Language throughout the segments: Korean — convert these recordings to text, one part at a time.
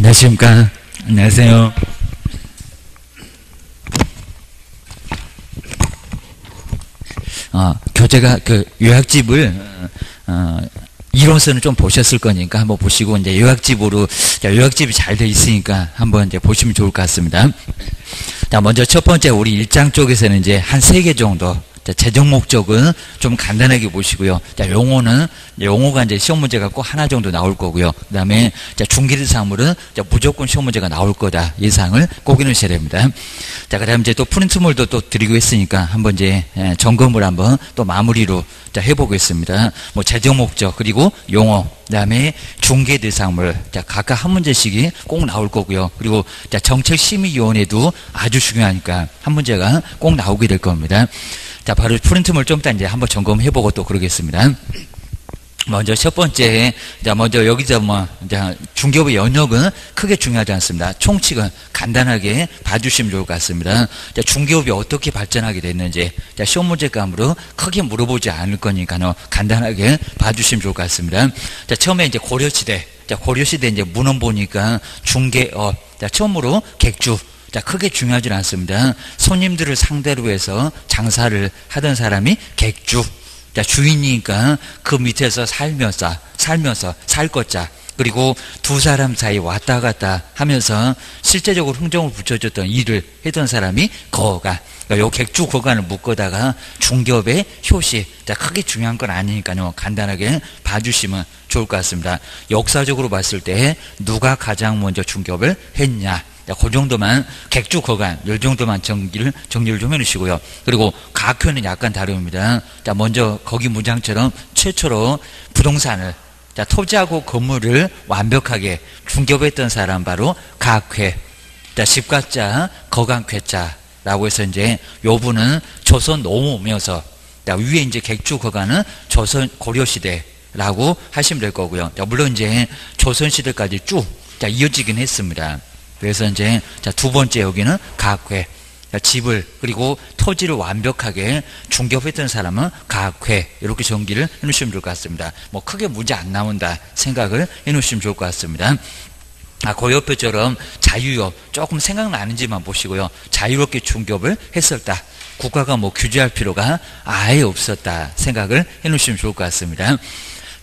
안녕하십니까. 안녕하세요. 교재가 요약집을 이론서는 좀 보셨을 거니까 한번 보시고 이제 요약집으로 요약집이 잘 돼 있으니까 한번 이제 보시면 좋을 것 같습니다. 자, 먼저 첫 번째 우리 1장 쪽에서는 이제 한 3개 정도. 자, 재정 목적은 좀 간단하게 보시고요. 자, 용어가 이제 시험 문제가 꼭 하나 정도 나올 거고요. 그 다음에, 중기대 사물은 무조건 시험 문제가 나올 거다. 예상을 꼭 해놓으셔야 됩니다. 자, 그 다음 이제 또 프린트물도 또 드리고 있으니까 한번 이제 점검을 한번 또 마무리로 해보겠습니다. 뭐, 재정 목적, 그리고 용어, 그 다음에 중개 대상물. 자, 각각 한 문제씩이 꼭 나올 거고요. 그리고, 정책심의위원회도 아주 중요하니까 한 문제가 꼭 나오게 될 겁니다. 자, 바로 프린트물 좀 이따 이제 한번 점검해보고 또 그러겠습니다. 먼저 첫 번째, 자, 먼저 여기서 중개업의 영역은 크게 중요하지 않습니다. 총칙은 간단하게 봐주시면 좋을 것 같습니다. 자, 중개업이 어떻게 발전하게 됐는지, 자, 시험 문제감으로 크게 물어보지 않을 거니까요. 간단하게 봐주시면 좋을 것 같습니다. 자, 처음에 이제 고려시대, 자, 고려시대 이제 문헌 보니까 중개업, 자, 처음으로 객주, 자, 크게 중요하지 않습니다. 손님들을 상대로 해서 장사를 하던 사람이 객주. 자, 주인이니까 그 밑에서 살면서 살 것자. 그리고 두 사람 사이 왔다 갔다 하면서 실제적으로 흥정을 붙여줬던 일을 했던 사람이 거가. 그러니까 요 객주 거간을 묶어다가 중개업의 효시. 자, 크게 중요한 건 아니니까요. 간단하게 봐주시면 좋을 것 같습니다. 역사적으로 봤을 때 누가 가장 먼저 중개업을 했냐. 자, 그 정도만, 객주 거간, 이 정도만 정리를 좀 해놓으시고요. 그리고 가학회는 약간 다릅니다. 자, 먼저 거기 문장처럼 최초로 부동산을, 자, 토지하고 건물을 완벽하게 중개업했던 사람 바로 가학회. 자, 집가자, 거간쾌자라고 해서 이제 요 분은 조선 넘어오면서, 자, 위에 이제 객주 거간은 조선 고려시대라고 하시면 될 거고요. 자, 물론 이제 조선시대까지 쭉, 자, 이어지긴 했습니다. 그래서 이제, 자, 두 번째 여기는 가학회. 집을, 그리고 토지를 완벽하게 중개업했던 사람은 가학회. 이렇게 정리를 해놓으시면 좋을 것 같습니다. 뭐 크게 문제 안 나온다 생각을 해놓으시면 좋을 것 같습니다. 그 옆에처럼 자유업, 조금 생각나는지만 보시고요. 자유롭게 중개업을 했었다. 국가가 뭐 규제할 필요가 아예 없었다 생각을 해놓으시면 좋을 것 같습니다.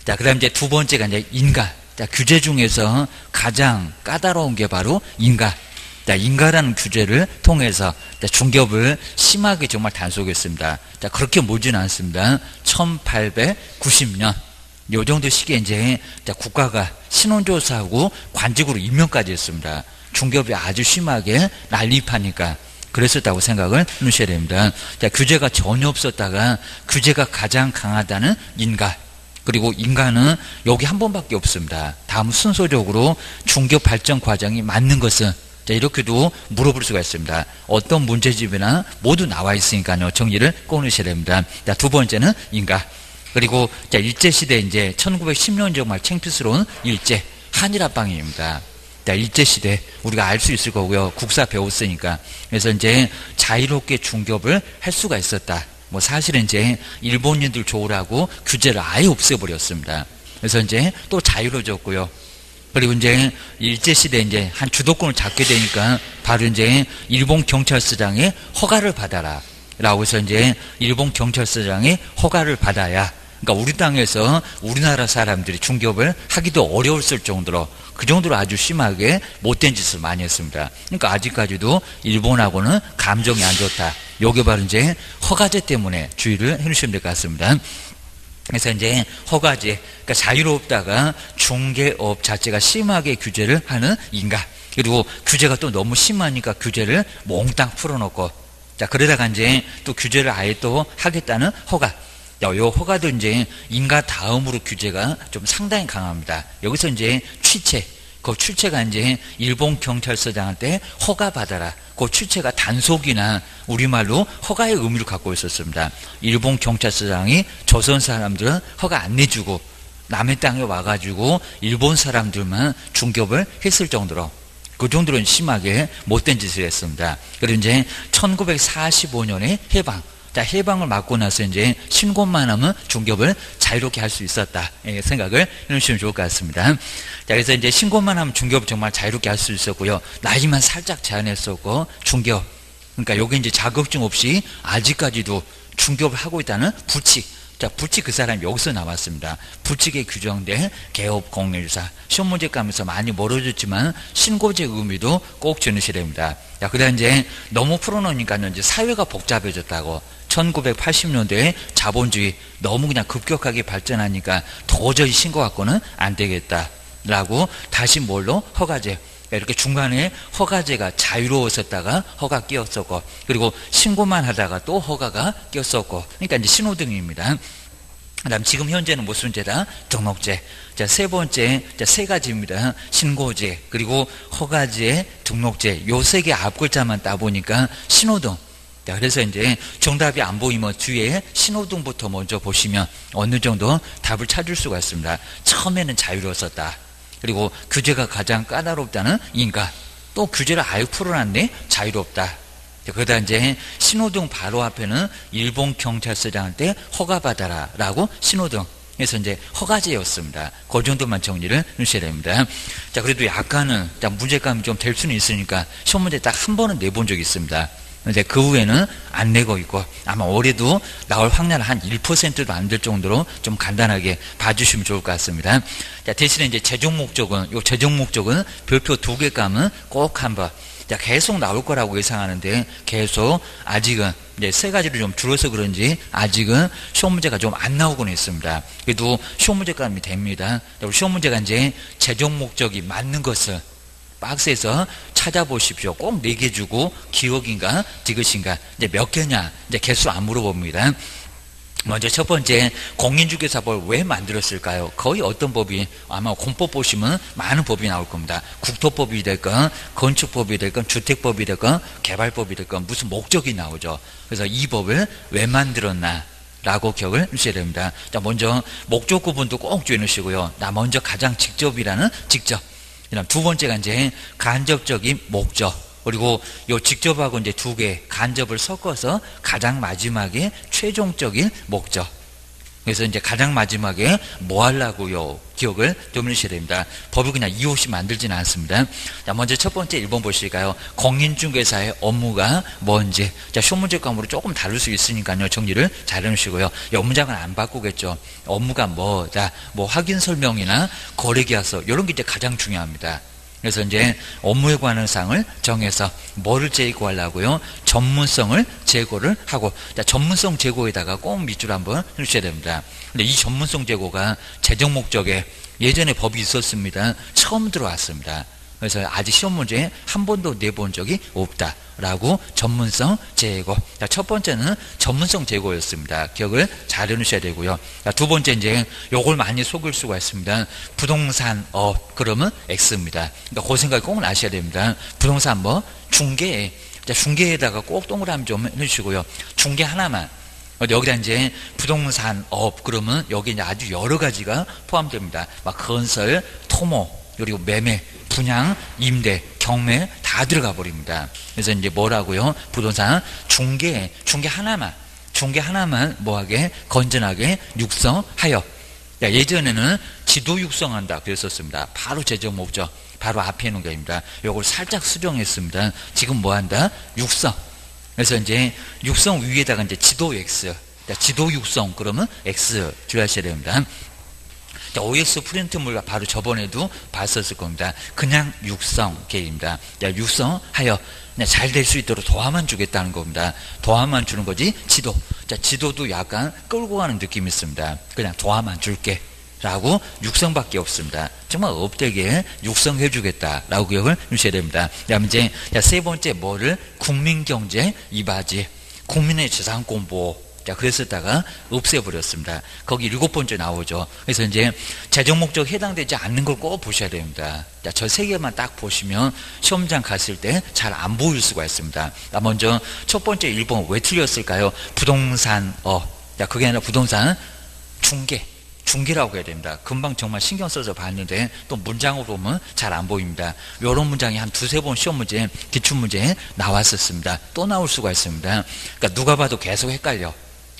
자, 그 다음 이제 두 번째가 이제 인가. 자, 규제 중에서 가장 까다로운 게 바로 인가. 자, 인가라는 규제를 통해서 중개업을 심하게 정말 단속했습니다. 자, 그렇게 멀지는 않습니다. 1890년. 요 정도 시기에 이제 국가가 신원조사하고 관직으로 임명까지 했습니다. 중개업이 아주 심하게 난립하니까 그랬었다고 생각을 해놓으셔야 됩니다. 자, 규제가 전혀 없었다가 규제가 가장 강하다는 인가. 그리고 인간은 여기 한 번밖에 없습니다. 다음 순서적으로 중개업 발전 과정이 맞는 것은, 자, 이렇게도 물어볼 수가 있습니다. 어떤 문제집이나 모두 나와 있으니까요. 정리를 꺼내셔야 됩니다. 자, 두 번째는 인가. 그리고, 자, 일제시대 이제 1910년 정말 창피스러운 일제, 한일합방입니다. 자, 일제시대 우리가 알 수 있을 거고요. 국사 배웠으니까. 그래서 이제 자유롭게 중개업을 할 수가 있었다. 뭐 사실은 이제 일본인들 좋으라고 규제를 아예 없애버렸습니다. 그래서 이제 또 자유로워졌고요. 그리고 이제 일제시대 이제 한 주도권을 잡게 되니까 바로 이제 일본 경찰서장의 허가를 받아라. 라고 해서 이제 일본 경찰서장의 허가를 받아야, 그러니까 우리 땅에서 우리나라 사람들이 중개업을 하기도 어려웠을 정도로, 그 정도로 아주 심하게 못된 짓을 많이 했습니다. 그러니까 아직까지도 일본하고는 감정이 안 좋다. 요게 바로 이제 허가제 때문에 주의를 해주시면 될 것 같습니다. 그래서 이제 허가제, 그러니까 자유롭다가 중개업 자체가 심하게 규제를 하는 인가. 그리고 규제가 또 너무 심하니까 규제를 몽땅 풀어놓고, 자, 그러다가 이제 또 규제를 아예 또 하겠다는 허가. 요 허가도 이제 인가 다음으로 규제가 좀 상당히 강합니다. 여기서 이제 취체, 그 취체가 이제 일본 경찰서장한테 허가 받아라. 그 취체가 단속이나 우리말로 허가의 의미를 갖고 있었습니다. 일본 경찰서장이 조선 사람들은 허가 안 내주고 남의 땅에 와가지고 일본 사람들만 중개업을 했을 정도로, 그 정도로 심하게 못된 짓을 했습니다. 그리고 이제 1945년에 해방. 자, 해방을 맞고 나서 이제 신고만 하면 중개업을 자유롭게 할 수 있었다. 예, 생각을 해주시면 좋을 것 같습니다. 자, 그래서 이제 신고만 하면 중개업 정말 자유롭게 할 수 있었고요. 나이만 살짝 제한했었고, 중개업. 그러니까 요게 이제 자격증 없이 아직까지도 중개업을 하고 있다는 부칙. 자, 부칙 그 사람이 여기서 나왔습니다. 부칙에 규정된 개업 공인사. 시험 문제 가면서 많이 멀어졌지만 신고제 의미도 꼭 전하셔야 됩니다. 자, 그다음 이제 너무 풀어놓으니까는 이제 사회가 복잡해졌다고. 1980년대에 자본주의 너무 그냥 급격하게 발전하니까 도저히 신고 갖고는 안 되겠다라고 다시 뭘로 허가제. 이렇게 중간에 허가제가 자유로웠었다가 허가 끼었었고, 그리고 신고만 하다가 또 허가가 끼었었고, 그러니까 이제 신호등입니다. 그다음 지금 현재는 무슨 제다? 등록제. 자, 세 번째, 자, 세 가지입니다. 신고제, 그리고 허가제, 등록제. 요 세 개 앞글자만 따보니까 신호등. 자, 그래서 이제 정답이 안 보이면 뒤에 신호등부터 먼저 보시면 어느 정도 답을 찾을 수가 있습니다. 처음에는 자유로웠었다. 그리고 규제가 가장 까다롭다는 인가. 또 규제를 아예 풀어놨네? 자유롭다. 그러다 이제 신호등 바로 앞에는 일본 경찰서장한테 허가받아라 라고 신호등. 그래서 이제 허가제였습니다. 그 정도만 정리를 해주셔야 됩니다. 자, 그래도 약간은 문제감이 좀 될 수는 있으니까 시험 문제 딱 한 번은 내본 적이 있습니다. 근데 그 후에는 안 내고 있고 아마 올해도 나올 확률 한 1%도 안 될 정도로 좀 간단하게 봐주시면 좋을 것 같습니다. 자, 대신에 이제 최종 목적은, 요 최종 목적은 별표 2개 감은 꼭 한번. 자, 계속 나올 거라고 예상하는데 계속 아직은 이제 세 가지로 좀 줄어서 그런지 아직은 시험 문제가 좀 안 나오고는 있습니다. 그래도 시험 문제감이 됩니다. 시험 문제가 이제 최종 목적이 맞는 것을 박스에서 찾아보십시오. 꼭 4개 주고 기억인가 디귿인가 이제 몇 개냐 이제 개수 안 물어봅니다. 먼저 첫 번째, 공인중개사법을 왜 만들었을까요? 거의 어떤 법이, 아마 공법 보시면 많은 법이 나올 겁니다. 국토법이 됐건 건축법이 됐건 주택법이 됐건 개발법이 됐건 무슨 목적이 나오죠. 그래서 이 법을 왜 만들었나 라고 기억을 해주셔야 됩니다. 자, 먼저 목적 구분도 꼭 주의하시고요. 나 먼저 가장 직접이라는 직접. 두 번째가 이제 간접적인 목적. 그리고 요 직접하고 이제 2개 간접을 섞어서 가장 마지막에 최종적인 목적. 그래서 이제 가장 마지막에 뭐 하려고요? 기억을 좀 해주셔야 됩니다. 법을 그냥 이 없이 만들지는 않습니다. 자, 먼저 첫 번째 1번 보실까요? 공인중개사의 업무가 뭔지. 자, 시험 문제감으로 조금 다를 수 있으니까요. 정리를 잘 해놓으시고요. 업무장은 안 바꾸겠죠. 업무가 뭐, 자, 뭐 확인 설명이나 거래계약서 이런 게 이제 가장 중요합니다. 그래서 이제 업무에 관한 사항을 정해서 뭐를 제고하려고요? 전문성을 제고를 하고, 자, 전문성 제고에다가 꼭 밑줄 한번 해주셔야 됩니다. 근데 이 전문성 제고가 재정 목적에 예전에 법이 있었습니다. 처음 들어왔습니다. 그래서 아직 시험 문제에 한 번도 내본 적이 없다라고 전문성 제고. 자, 첫 번째는 전문성 제고였습니다. 기억을 잘 해놓으셔야 되고요. 자, 두 번째 이제 요걸 많이 속일 수가 있습니다. 부동산업 그러면 X입니다. 그러니까 그 생각 꼭 아셔야 됩니다. 부동산 뭐 중개. 자, 중개에다가 꼭 동그라미 좀 해주시고요. 중개 하나만. 여기다 이제 부동산업 그러면 여기 이제 아주 여러 가지가 포함됩니다. 막 건설, 토목, 그리고 매매, 분양, 임대, 경매 다 들어가 버립니다. 그래서 이제 뭐라고요? 부동산 중개 하나만 뭐하게 건전하게 육성하여. 예전에는 지도 육성한다 그랬었습니다. 바로 재정 목적 바로 앞에 있는 겁니다. 요걸 살짝 수정했습니다. 지금 뭐한다? 육성. 그래서 이제 육성 위에다가 이제 지도 X, 지도 육성 그러면 X 주의하셔야 됩니다. OS 프린트물 바로 저번에도 봤었을 겁니다. 그냥 육성 계획입니다. 육성하여 잘 될 수 있도록 도와만 주겠다는 겁니다. 도와만 주는 거지 지도. 자, 지도도 약간 끌고 가는 느낌이 있습니다. 그냥 도와만 줄게 라고 육성밖에 없습니다. 정말 업되게 육성해 주겠다라고 기억을 주셔야 됩니다. 그다음에 이제 세 번째 뭐를 국민경제 이바지 국민의 재산권 보호. 자, 그랬었다가 없애버렸습니다. 거기 7번째 나오죠. 그래서 이제 재정 목적 해당되지 않는 걸 꼭 보셔야 됩니다. 자, 저 3개만 딱 보시면 시험장 갔을 때 잘 안 보일 수가 있습니다. 자, 먼저 첫 번째 1번 왜 틀렸을까요? 부동산업. 자, 그게 아니라 부동산 중개. 중개라고 해야 됩니다. 금방 정말 신경 써서 봤는데 또 문장으로 보면 잘 안 보입니다. 이런 문장이 한 두세 번 시험 문제, 기출 문제에 나왔었습니다. 또 나올 수가 있습니다. 그러니까 누가 봐도 계속 헷갈려.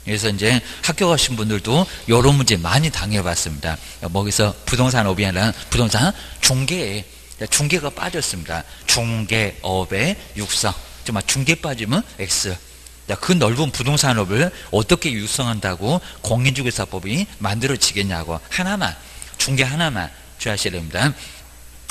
그래서 이제 학교 가신 분들도 이런 문제 많이 당해봤습니다. 거기서 부동산업이 아니라 부동산 중개가 빠졌습니다. 중개업의 육성. 정말 중개 빠지면 X. 그 넓은 부동산업을 어떻게 육성한다고 공인중개사법이 만들어지겠냐고. 하나만, 중개 하나만 주의하셔야 됩니다.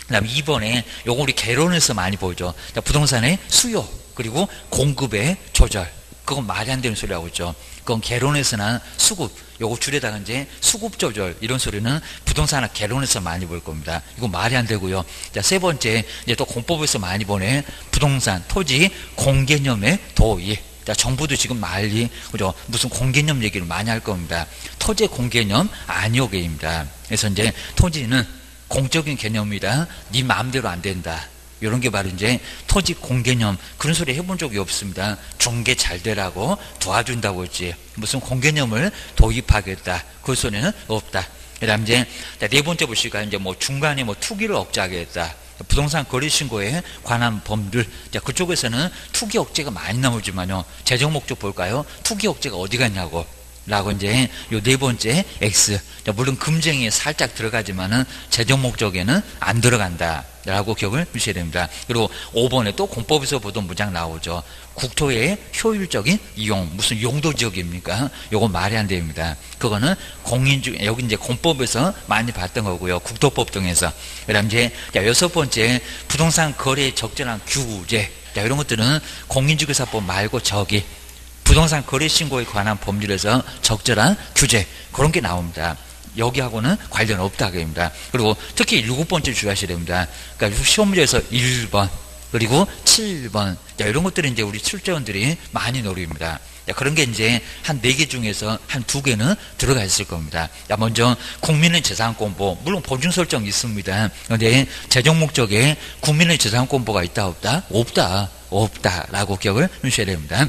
그 다음에 2번에 요거 우리 개론에서 많이 보죠. 부동산의 수요 그리고 공급의 조절. 그건 말이 안 되는 소리라고 있죠. 그건 개론에서나 수급, 요거 줄에다가 이제 수급 조절 이런 소리는 부동산학 개론에서 많이 볼 겁니다. 이거 말이 안 되고요. 자, 세 번째 이제 또 공법에서 많이 보네. 부동산, 토지, 공개념의 도입. 자, 정부도 지금 말이 그죠? 무슨 공개념 얘기를 많이 할 겁니다. 토지 공개념 아니오게입니다. 그래서 이제 토지는 공적인 개념이다. 네 마음대로 안 된다. 이런 게 바로 이제 토지 공개념. 그런 소리 해본 적이 없습니다. 중개 잘 되라고 도와준다고 했지. 무슨 공개념을 도입하겠다. 그 소리는 없다. 그 다음 이제 네 번째 보시니까 이제 뭐 중간에 뭐 투기를 억제하겠다. 부동산 거래신고에 관한 법률. 자, 그쪽에서는 투기 억제가 많이 나오지만요. 재정 목적 볼까요? 투기 억제가 어디 갔냐고. 라고 이제 요 네 번째 X. 자, 물론 금쟁이에 살짝 들어가지만은 재정 목적에는 안 들어간다. 라고 기억을 주셔야 됩니다. 그리고 5번에 또 공법에서 보던 문장 나오죠. 국토의 효율적인 이용. 무슨 용도 지역입니까? 요거 말이 안 됩니다. 그거는 공인중, 여기 이제 공법에서 많이 봤던 거고요. 국토법 등에서. 그 다음 이제, 자, 6번째, 부동산 거래에 적절한 규제. 자, 이런 것들은 공인중개사법 말고 저기, 부동산 거래신고에 관한 법률에서 적절한 규제. 그런 게 나옵니다. 여기하고는 관련 없다 그럽니다. 그리고 특히 7번째 주의하셔야 됩니다. 그러니까 시험 문제에서 1번 그리고 7번 자, 이런 것들은 이제 우리 출제원들이 많이 노립니다. 자, 그런 게 이제 한 4개 중에서 한 2개는 들어가 있을 겁니다. 자, 먼저 국민의 재산권보 물론 보증 설정 있습니다. 그런데 재정 목적에 국민의 재산권보가 있다 없다? 없다라고 기억을 하셔야 됩니다.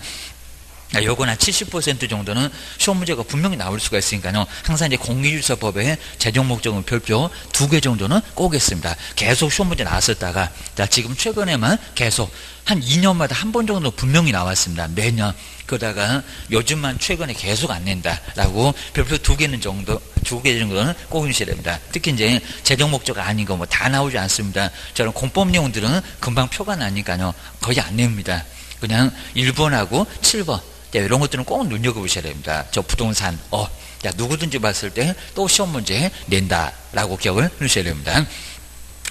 요건 한 70% 정도는 시험 문제가 분명히 나올 수가 있으니까요. 항상 이제 공인중개사법에 재정 목적은 별표 2개 정도는 꼭 했습니다. 계속 시험 문제 나왔었다가, 자, 지금 최근에만 계속 한 2년마다 한 번 정도 분명히 나왔습니다. 매년. 그러다가 요즘만 최근에 계속 안 낸다라고 별표 2개 정도는 꼭 해주셔야 됩니다. 특히 이제 재정 목적 아닌 거 뭐 다 나오지 않습니다. 저런 공법 내용들은 금방 표가 나니까요. 거의 안 냅니다. 그냥 1번하고 7번. 자, 이런 것들은 꼭 눈여겨보셔야 됩니다. 저 부동산, 자, 누구든지 봤을 때 또 시험 문제 낸다라고 기억을 해주셔야 됩니다.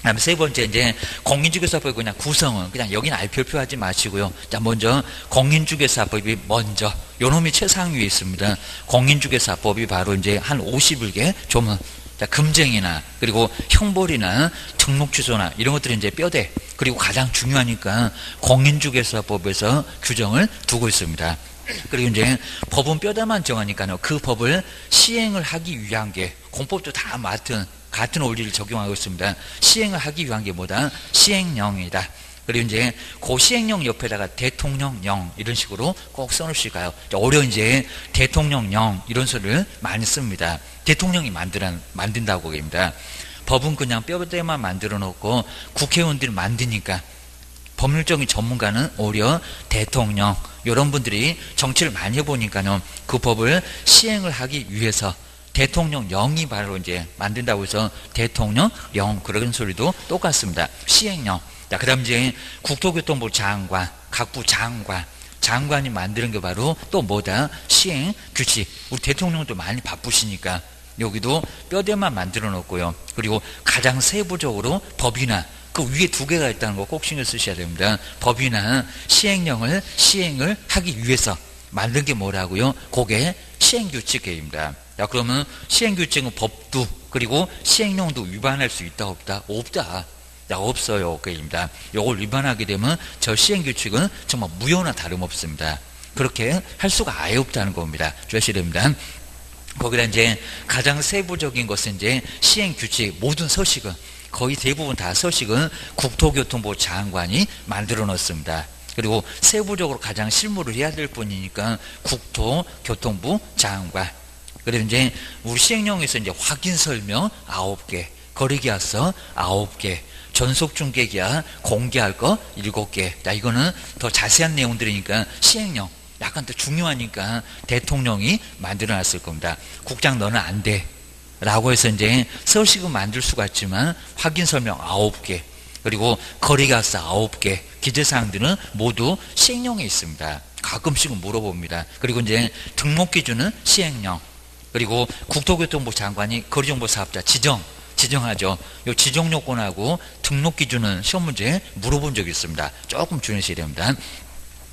다음에 세 번째, 이제, 공인중개사법의 그냥 구성은, 그냥 여기는 아예 별표하지 마시고요. 자, 먼저, 공인중개사법이 먼저, 요 놈이 최상위에 있습니다. 공인중개사법이 바로 이제 한 51개 조문. 자, 금쟁이나, 그리고 형벌이나, 등록 취소나, 이런 것들이 이제 뼈대. 그리고 가장 중요하니까, 공인중개사법에서 규정을 두고 있습니다. 그리고 이제 법은 뼈대만 정하니까요. 그 법을 시행을 하기 위한 게 공법도 다 같은 원리를 적용하고 있습니다. 시행을 하기 위한 게 뭐다? 시행령이다. 그리고 이제 그 시행령 옆에다가 대통령령 이런 식으로 꼭 써놓으실까요? 어려운 이제 대통령령 이런 소리를 많이 씁니다. 대통령이 만든다고 합니다. 법은 그냥 뼈대만 만들어 놓고 국회의원들이 만드니까 법률적인 전문가는 오히려 대통령 이런 분들이 정치를 많이 해보니까요. 그 법을 시행을 하기 위해서 대통령령이 바로 이제 만든다고 해서 대통령령 그런 소리도 똑같습니다. 시행령. 자, 그 다음 이제 국토교통부 장관, 각부 장관이 만드는 게 바로 또 뭐다? 시행 규칙. 우리 대통령도 많이 바쁘시니까 여기도 뼈대만 만들어 놓고요. 그리고 가장 세부적으로 법이나 그 위에 2개가 있다는 거 꼭 신경 쓰셔야 됩니다. 법이나 시행령을 시행을 하기 위해서 만든 게 뭐라고요? 그게 시행규칙입니다. 자, 그러면 시행규칙은 법도 그리고 시행령도 위반할 수 있다 없다? 없다. 자, 없어요. 그입니다. 이걸 위반하게 되면 저 시행규칙은 정말 무효나 다름없습니다. 그렇게 할 수가 아예 없다는 겁니다. 주의하셔야 됩니다. 거기다 이제 가장 세부적인 것은 이제 시행규칙 모든 서식은 거의 대부분 다 서식은 국토교통부 장관이 만들어 놓습니다. 그리고 세부적으로 가장 실무를 해야 될 분이니까 국토교통부 장관. 그래서 이제 우리 시행령에서 이제 확인 설명 9개, 거래계약서 9개, 전속중개계약 공개할 거 7개. 자, 이거는 더 자세한 내용들이니까 시행령 약간 더 중요하니까 대통령이 만들어놨을 겁니다. 국장 너는 안 돼. 라고 해서 이제 서식은 만들 수가 있지만 확인 설명 9개, 그리고 거래계약서 9개, 기재사항들은 모두 시행령에 있습니다. 가끔씩은 물어봅니다. 그리고 이제 등록기준은 시행령, 그리고 국토교통부 장관이 거리정보사업자 지정하죠. 이 지정요건하고 등록기준은 시험 문제에 물어본 적이 있습니다. 조금 주의하셔야 됩니다.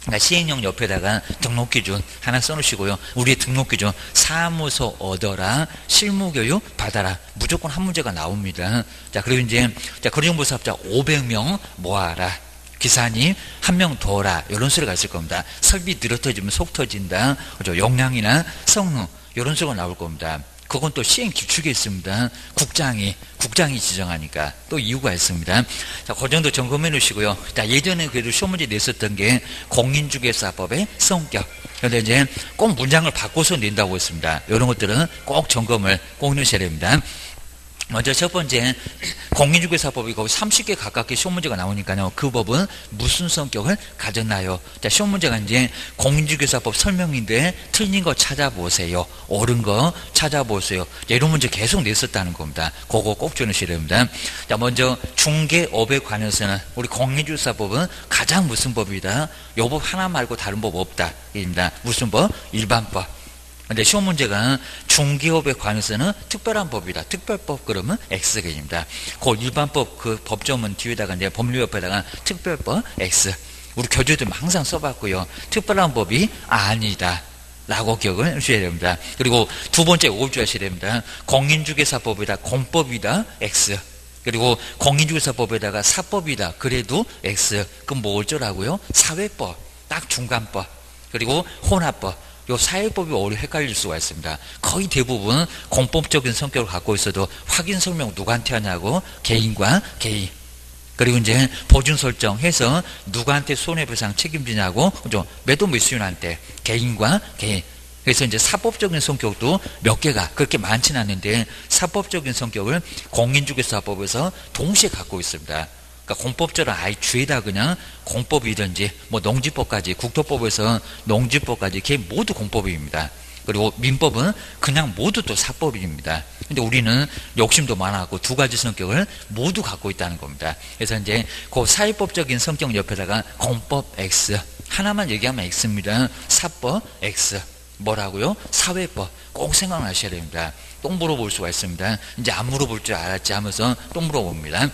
그러니까 시행령 옆에다가 등록기준 하나 써놓으시고요. 우리의 등록기준 사무소 얻어라, 실무교육 받아라. 무조건 한 문제가 나옵니다. 자, 그리고 이제 거리정보사업자 500명 모아라. 기사님 1명 더라. 이런 소리가 있을 겁니다. 설비 늘어터지면 속 터진다. 그죠? 용량이나 성능 이런 소리가 나올 겁니다. 그건 또 시행 규칙에 있습니다. 국장이 지정하니까 또 이유가 있습니다. 자, 그 정도 점검해 놓으시고요. 자, 예전에 그래도 시험 문제 냈었던 게 공인중개사법의 성격. 그런데 이제 꼭 문장을 바꿔서 낸다고 했습니다. 이런 것들은 꼭 점검을 꼭 넣으셔야 됩니다. 먼저 첫 번째, 공인중개사법이 거의 30개 가깝게 시험 문제가 나오니까요. 그 법은 무슨 성격을 가졌나요? 자, 시험 문제가 이제 공인중개사법 설명인데 틀린 거 찾아보세요. 옳은 거 찾아보세요. 이런 문제 계속 냈었다는 겁니다. 그거 꼭 주셔야 됩니다. 자, 먼저 중개업에 관해서는 우리 공인중개사법은 가장 무슨 법이다? 요 법 하나 말고 다른 법 없다. 입니다. 무슨 법? 일반법. 근데 시험 문제가 중개업에 관해서는 특별한 법이다. 특별법 그러면 X개입니다. 그 일반법 그 법조문 뒤에다가 이제 법률 옆에다가 특별법 X. 우리 교재도 항상 써봤고요. 특별한 법이 아니다. 라고 기억을 하셔야 됩니다. 그리고 두 번째 오주 하셔야 됩니다. 공인중개사법이다. 공법이다. X. 그리고 공인중개사법에다가 사법이다. 그래도 X. 그럼 뭐 어쩌라고요? 사회법. 딱 중간법. 그리고 혼합법. 요 사회법이 오히려 헷갈릴 수가 있습니다. 거의 대부분 공법적인 성격을 갖고 있어도 확인 설명 누구한테 하냐고 개인과 개인. 그리고 이제 보증 설정해서 누구한테 손해배상 책임지냐고 그죠? 매도 매수인한테 개인과 개인. 그래서 이제 사법적인 성격도 몇 개가 그렇게 많지는 않는데 사법적인 성격을 공인중개사법에서 동시에 갖고 있습니다. 그러니까 공법적으로 아예 주에다 그냥 공법이든지 뭐 농지법까지 국토법에서 농지법까지 그게 모두 공법입니다. 그리고 민법은 그냥 모두 또 사법입니다. 근데 우리는 욕심도 많아갖고 두 가지 성격을 모두 갖고 있다는 겁니다. 그래서 이제 그 사회법적인 성격 옆에다가 공법 X 하나만 얘기하면 X입니다. 사법 X 뭐라고요? 사회법 꼭 생각나셔야 됩니다. 또 물어볼 수가 있습니다. 이제 안 물어볼 줄 알았지 하면서 또 물어봅니다.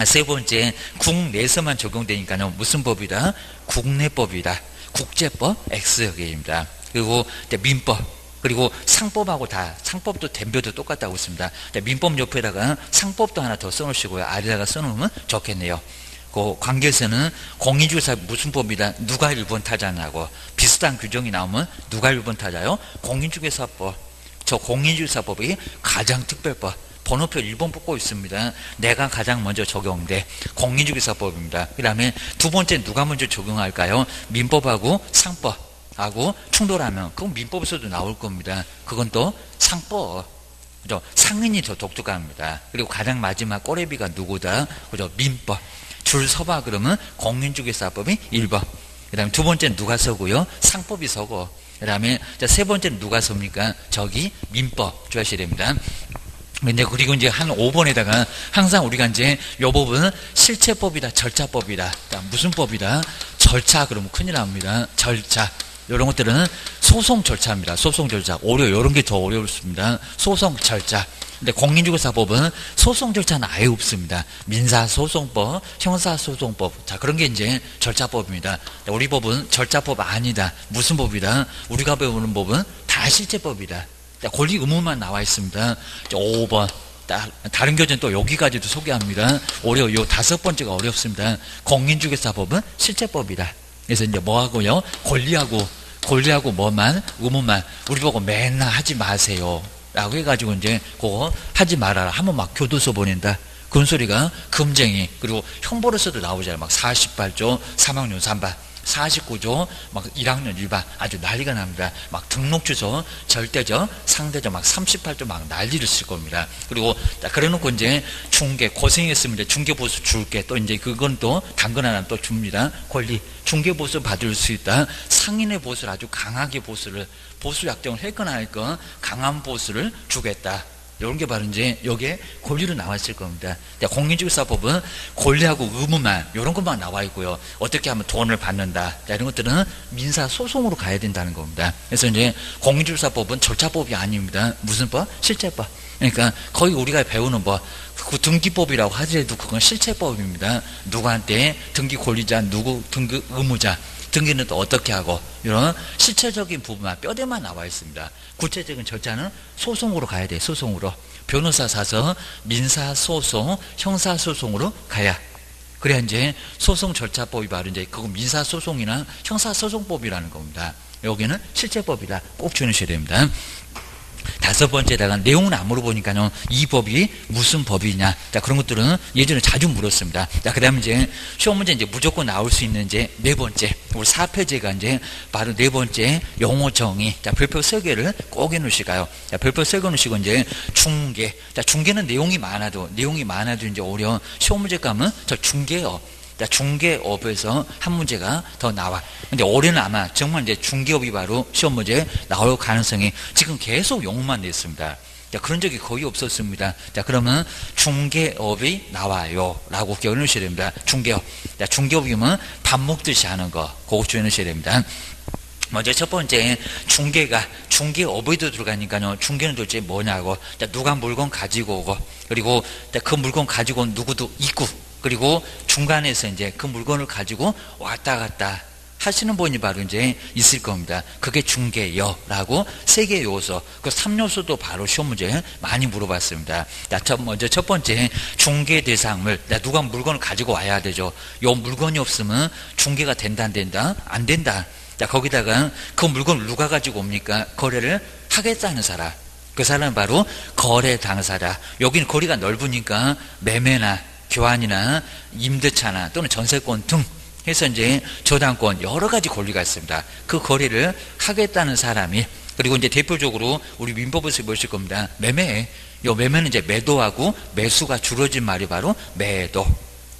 세 번째, 국내에서만 적용되니까요. 무슨 법이다? 국내법이다. 국제법 X개입니다. 그리고 민법, 그리고 상법하고 다 상법도 댐벼도 똑같다고 있습니다. 민법 옆에다가 상법도 하나 더 써놓으시고요. 아래다가 써놓으면 좋겠네요. 그 관계에서는 공인중개사 무슨 법이다? 누가 1번 타자냐고 비슷한 규정이 나오면 누가 1번 타자요? 공인중개사법. 저 공인중개사법이 가장 특별법. 번호표 1번 뽑고 있습니다. 내가 가장 먼저 적용돼. 공인중개사법입니다. 그 다음에 두 번째 누가 먼저 적용할까요? 민법하고 상법하고 충돌하면 그건 민법에서도 나올 겁니다. 그건 또 상법. 그죠? 상인이 더 독특합니다. 그리고 가장 마지막 꼬레비가 누구다? 그죠? 민법. 줄 서봐 그러면 공인중개사법이 1번. 그 다음에 두 번째는 누가 서고요? 상법이 서고. 그 다음에 세 번째는 누가 섭니까? 저기 민법 주하셔야 됩니다. 근데 그리고 이제 한 5번에다가 항상 우리가 이제 요 법은 실체법이다, 절차법이다. 무슨 법이다? 절차 그러면 큰일 납니다. 절차. 이런 것들은 소송 절차입니다. 소송 절차. 이런 게 더 어렵습니다. 소송 절차. 근데 공인중개사법은 소송 절차는 아예 없습니다. 민사소송법, 형사소송법. 자, 그런 게 이제 절차법입니다. 우리 법은 절차법 아니다. 무슨 법이다? 우리가 배우는 법은 다 실체법이다. 권리 의무만 나와 있습니다. 5번. 다른 교재는 또 여기까지도 소개합니다. 오히려 요 5번째가 어렵습니다. 공인중개사법은 실체법이다. 그래서 이제 뭐 하고요? 권리하고 뭐만? 의무만. 우리 보고 맨날 하지 마세요. 라고 해가지고 이제 그거 하지 말아라. 하면 막 교도소 보낸다. 그런 소리가 금쟁이. 그리고 형벌에서도 나오잖아요. 막 48조, 사망용 3반. 49조 막 1학년 1반 아주 난리가 납니다. 막 등록주소 절대적 상대적 막 38조 막 난리를 칠 겁니다. 그리고 그래놓고 이제 중개 고생했으면 중개 보수 줄게 또 이제 그건 또 당근 하나 또 줍니다. 권리 중개 보수 받을 수 있다. 상인의 보수를 아주 강하게 보수 약정을 했건 안 했건 강한 보수를 주겠다. 이런 게 바로 이제 여기에 권리로 나와 있을 겁니다. 공인중개사법은 권리하고 의무만 이런 것만 나와 있고요. 어떻게 하면 돈을 받는다. 이런 것들은 민사소송으로 가야 된다는 겁니다. 그래서 이제 공인중개사법은 절차법이 아닙니다. 무슨 법? 실체법. 그러니까 거의 우리가 배우는 법, 그 등기법이라고 하더라도 그건 실체법입니다. 누구한테 등기 권리자, 누구 등기 의무자, 등기는 또 어떻게 하고 이런 실체적인 부분만 뼈대만 나와 있습니다. 구체적인 절차는 소송으로 가야 돼요. 소송으로. 변호사 사서 민사소송, 형사소송으로 가야. 그래야 이제 소송 절차법이 바로 이제 그거 민사소송이나 형사소송법이라는 겁니다. 여기는 실체법이다. 꼭 주의하셔야 됩니다. 다섯 번째다가 내용은 안 물어보니까요. 이 법이 무슨 법이냐. 자, 그런 것들은 예전에 자주 물었습니다. 자, 그 다음에 이제 시험 문제 이제 무조건 나올 수 있는 이제 네 번째. 우리 4페이지가 이제 바로 네 번째 용어 정의. 자, 별표 3개를 꼭 해놓으시고요. 자, 별표 3개 놓으시고 이제 중개. 자, 중개는 내용이 많아도 이제 오히려 시험 문제 가면 저 중개요. 중개업에서 한 문제가 더 나와. 근데 올해는 아마 정말 이제 중개업이 바로 시험 문제 나올 가능성이 지금 계속 용어만 냈습니다. 자, 그런 적이 거의 없었습니다. 자, 그러면 중개업이 나와요. 라고 기억해 놓으셔야 됩니다. 중개업. 자, 중개업이면 밥 먹듯이 하는 거. 그거 주의해 놓으셔야 됩니다. 먼저 첫 번째, 중개가, 중개업에도 들어가니까요. 중개는 도대체 뭐냐고. 자, 누가 물건 가지고 오고, 그리고 그 물건 가지고 온 누구도 있고, 그리고 중간에서 이제 그 물건을 가지고 왔다 갔다 하시는 분이 바로 이제 있을 겁니다. 그게 중개여라고 세 개의 요소, 그 3요소도 바로 시험 문제 많이 물어봤습니다. 먼저 첫 번째, 중개 대상물. 누가 물건을 가지고 와야 되죠. 요 물건이 없으면 중개가 된다, 안 된다? 안 된다. 자, 거기다가 그 물건을 누가 가지고 옵니까? 거래를 하겠다는 사람. 그 사람은 바로 거래 당사자. 여기는 거리가 넓으니까 매매나 교환이나 임대차나 또는 전세권 등 해서 이제 저당권 여러 가지 권리가 있습니다. 그 거래를 하겠다는 사람이, 그리고 이제 대표적으로 우리 민법에서 보실 겁니다. 매매. 요 매매는 이제 매도하고 매수가 줄어진 말이 바로 매도.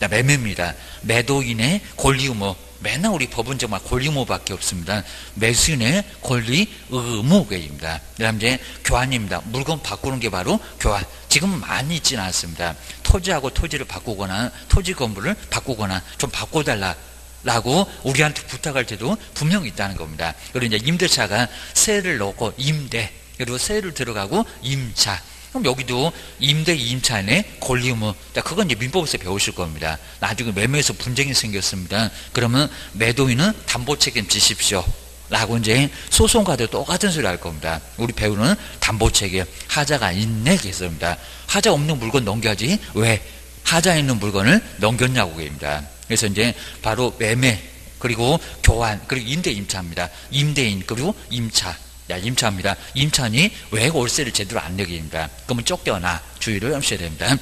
매매입니다. 매도인의 권리 의무. 맨날 우리 법은 정말 권리 의무밖에 없습니다. 매수인의 권리 의무입니다. 그다음 이제 교환입니다. 물건 바꾸는 게 바로 교환. 지금은 많이 있지는 않습니다. 토지하고 토지를 바꾸거나 토지 건물을 바꾸거나 좀 바꿔달라 라고 우리한테 부탁할 때도 분명히 있다는 겁니다. 그리고 이제 임대차가 세를 넣고 임대, 그리고 세를 들어가고 임차. 그럼 여기도 임대 임차인의 권리 의무. 그건 이제 민법에서 배우실 겁니다. 나중에 매매에서 분쟁이 생겼습니다. 그러면 매도인은 담보 책임 지십시오. 라고 이제 소송가도 똑같은 소리 할 겁니다. 우리 배우는 담보 책임, 하자가 있네 겠습니다. 하자 없는 물건 넘겨야지 왜 하자 있는 물건을 넘겼냐고 얘기입니다. 그래서 이제 바로 매매, 그리고 교환, 그리고 임대 임차입니다. 임대인, 그리고 임차. 임차입니다. 임차인이 왜 월세를 제대로 안 내기입니다. 그러면 쫓겨나. 주의를 하셔야 됩니다.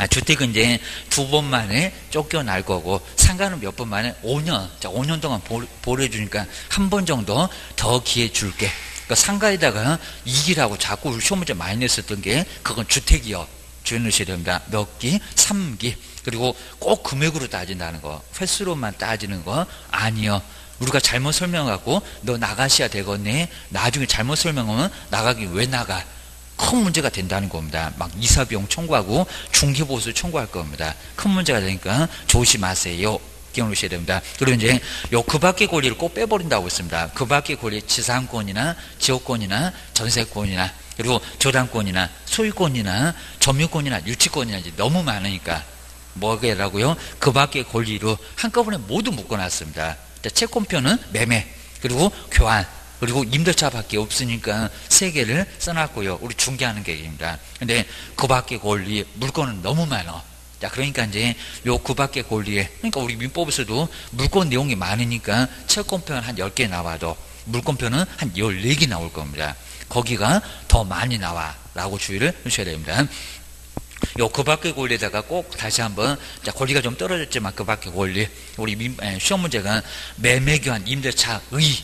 주택은 이제 2번 만에 쫓겨날 거고, 상가는 몇 번 만에 5년. 자, 5년 동안 보내주니까 한 번 정도 더 기회 줄게. 그러니까 상가에다가 이기라고 자꾸 시험 문제 많이 냈었던 게, 그건 주택이요. 주의 넣으셔야 됩니다. 몇 기? 3기. 그리고 꼭 금액으로 따진다는 거. 횟수로만 따지는 거 아니요. 우리가 잘못 설명하고 너 나가셔야 되겠네. 나중에 잘못 설명하면 나가기 왜 나가? 큰 문제가 된다는 겁니다. 막 이사비용 청구하고 중개보수 청구할 겁니다. 큰 문제가 되니까 조심하세요. 기억하셔야 됩니다. 그리고 이제 그 밖의 권리를 꼭 빼버린다고 했습니다. 그 밖의 권리, 지상권이나 지역권이나 전세권이나 그리고 저당권이나 소유권이나 점유권이나 유치권이나 이제 너무 많으니까 뭐게라고요? 그 밖의 권리로 한꺼번에 모두 묶어놨습니다. 채권표는 매매, 그리고 교환, 그리고 임대차밖에 없으니까 3개를 써놨고요. 우리 중개하는 계획입니다. 근데 그 밖의 권리, 물건은 너무 많아. 자, 그러니까 이제 그 밖의 권리에, 그러니까 우리 민법에서도 물건 내용이 많으니까 채권표는 한 10개 나와도 물건표는 한 14개 나올 겁니다. 거기가 더 많이 나와. 라고 주의를 하셔야 됩니다. 그 밖의 권리에다가 꼭 다시 한번, 자, 권리가 좀 떨어졌지만 그 밖의 권리, 우리 시험 문제가 매매교환, 임대차, 의,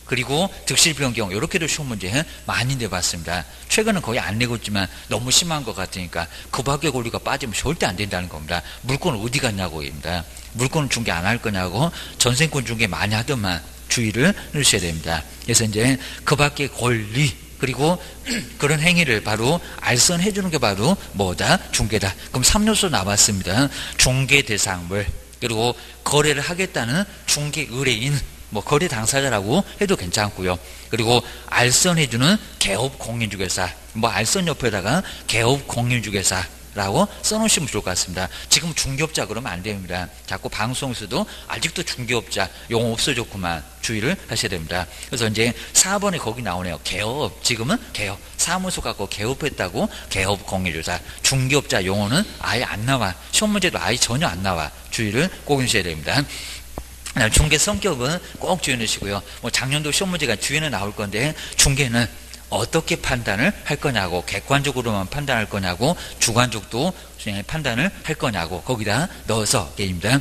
그리고 득실 변경, 이렇게도 시험 문제 많이 내봤습니다. 최근은 거의 안 내고 있지만 너무 심한 것 같으니까 그 밖의 권리가 빠지면 절대 안 된다는 겁니다. 물건은 어디 갔냐고입니다. 물건은 중개 안 할 거냐고, 전세권 중개 많이 하더만 주의를 넣으셔야 됩니다. 그래서 이제 그 밖의 권리, 그리고 그런 행위를 바로 알선해 주는 게 바로 뭐다? 중개다. 그럼 3요소 남았습니다. 중개 대상물, 그리고 거래를 하겠다는 중개 의뢰인, 뭐 거래 당사자라고 해도 괜찮고요. 그리고 알선해 주는 개업 공인중개사, 뭐 알선 옆에다가 개업 공인중개사라고 써놓으시면 좋을 것 같습니다. 지금 중개업자 그러면 안 됩니다. 자꾸 방송에서도 아직도 중개업자 용어 없어졌구만 주의를 하셔야 됩니다. 그래서 이제 4번에 거기 나오네요. 개업, 지금은 개업, 사무소 갖고 개업했다고 개업 공인중개사. 중개업자 용어는 아예 안 나와. 시험 문제도 아예 전혀 안 나와. 주의를 꼭 해주셔야 됩니다. 중개 성격은 꼭 주의 넣으시고요. 뭐 작년도 시험 문제가 주의는 나올 건데, 중개는 어떻게 판단을 할 거냐고, 객관적으로만 판단할 거냐고, 주관적도 판단을 할 거냐고, 거기다 넣어서 게임입니다.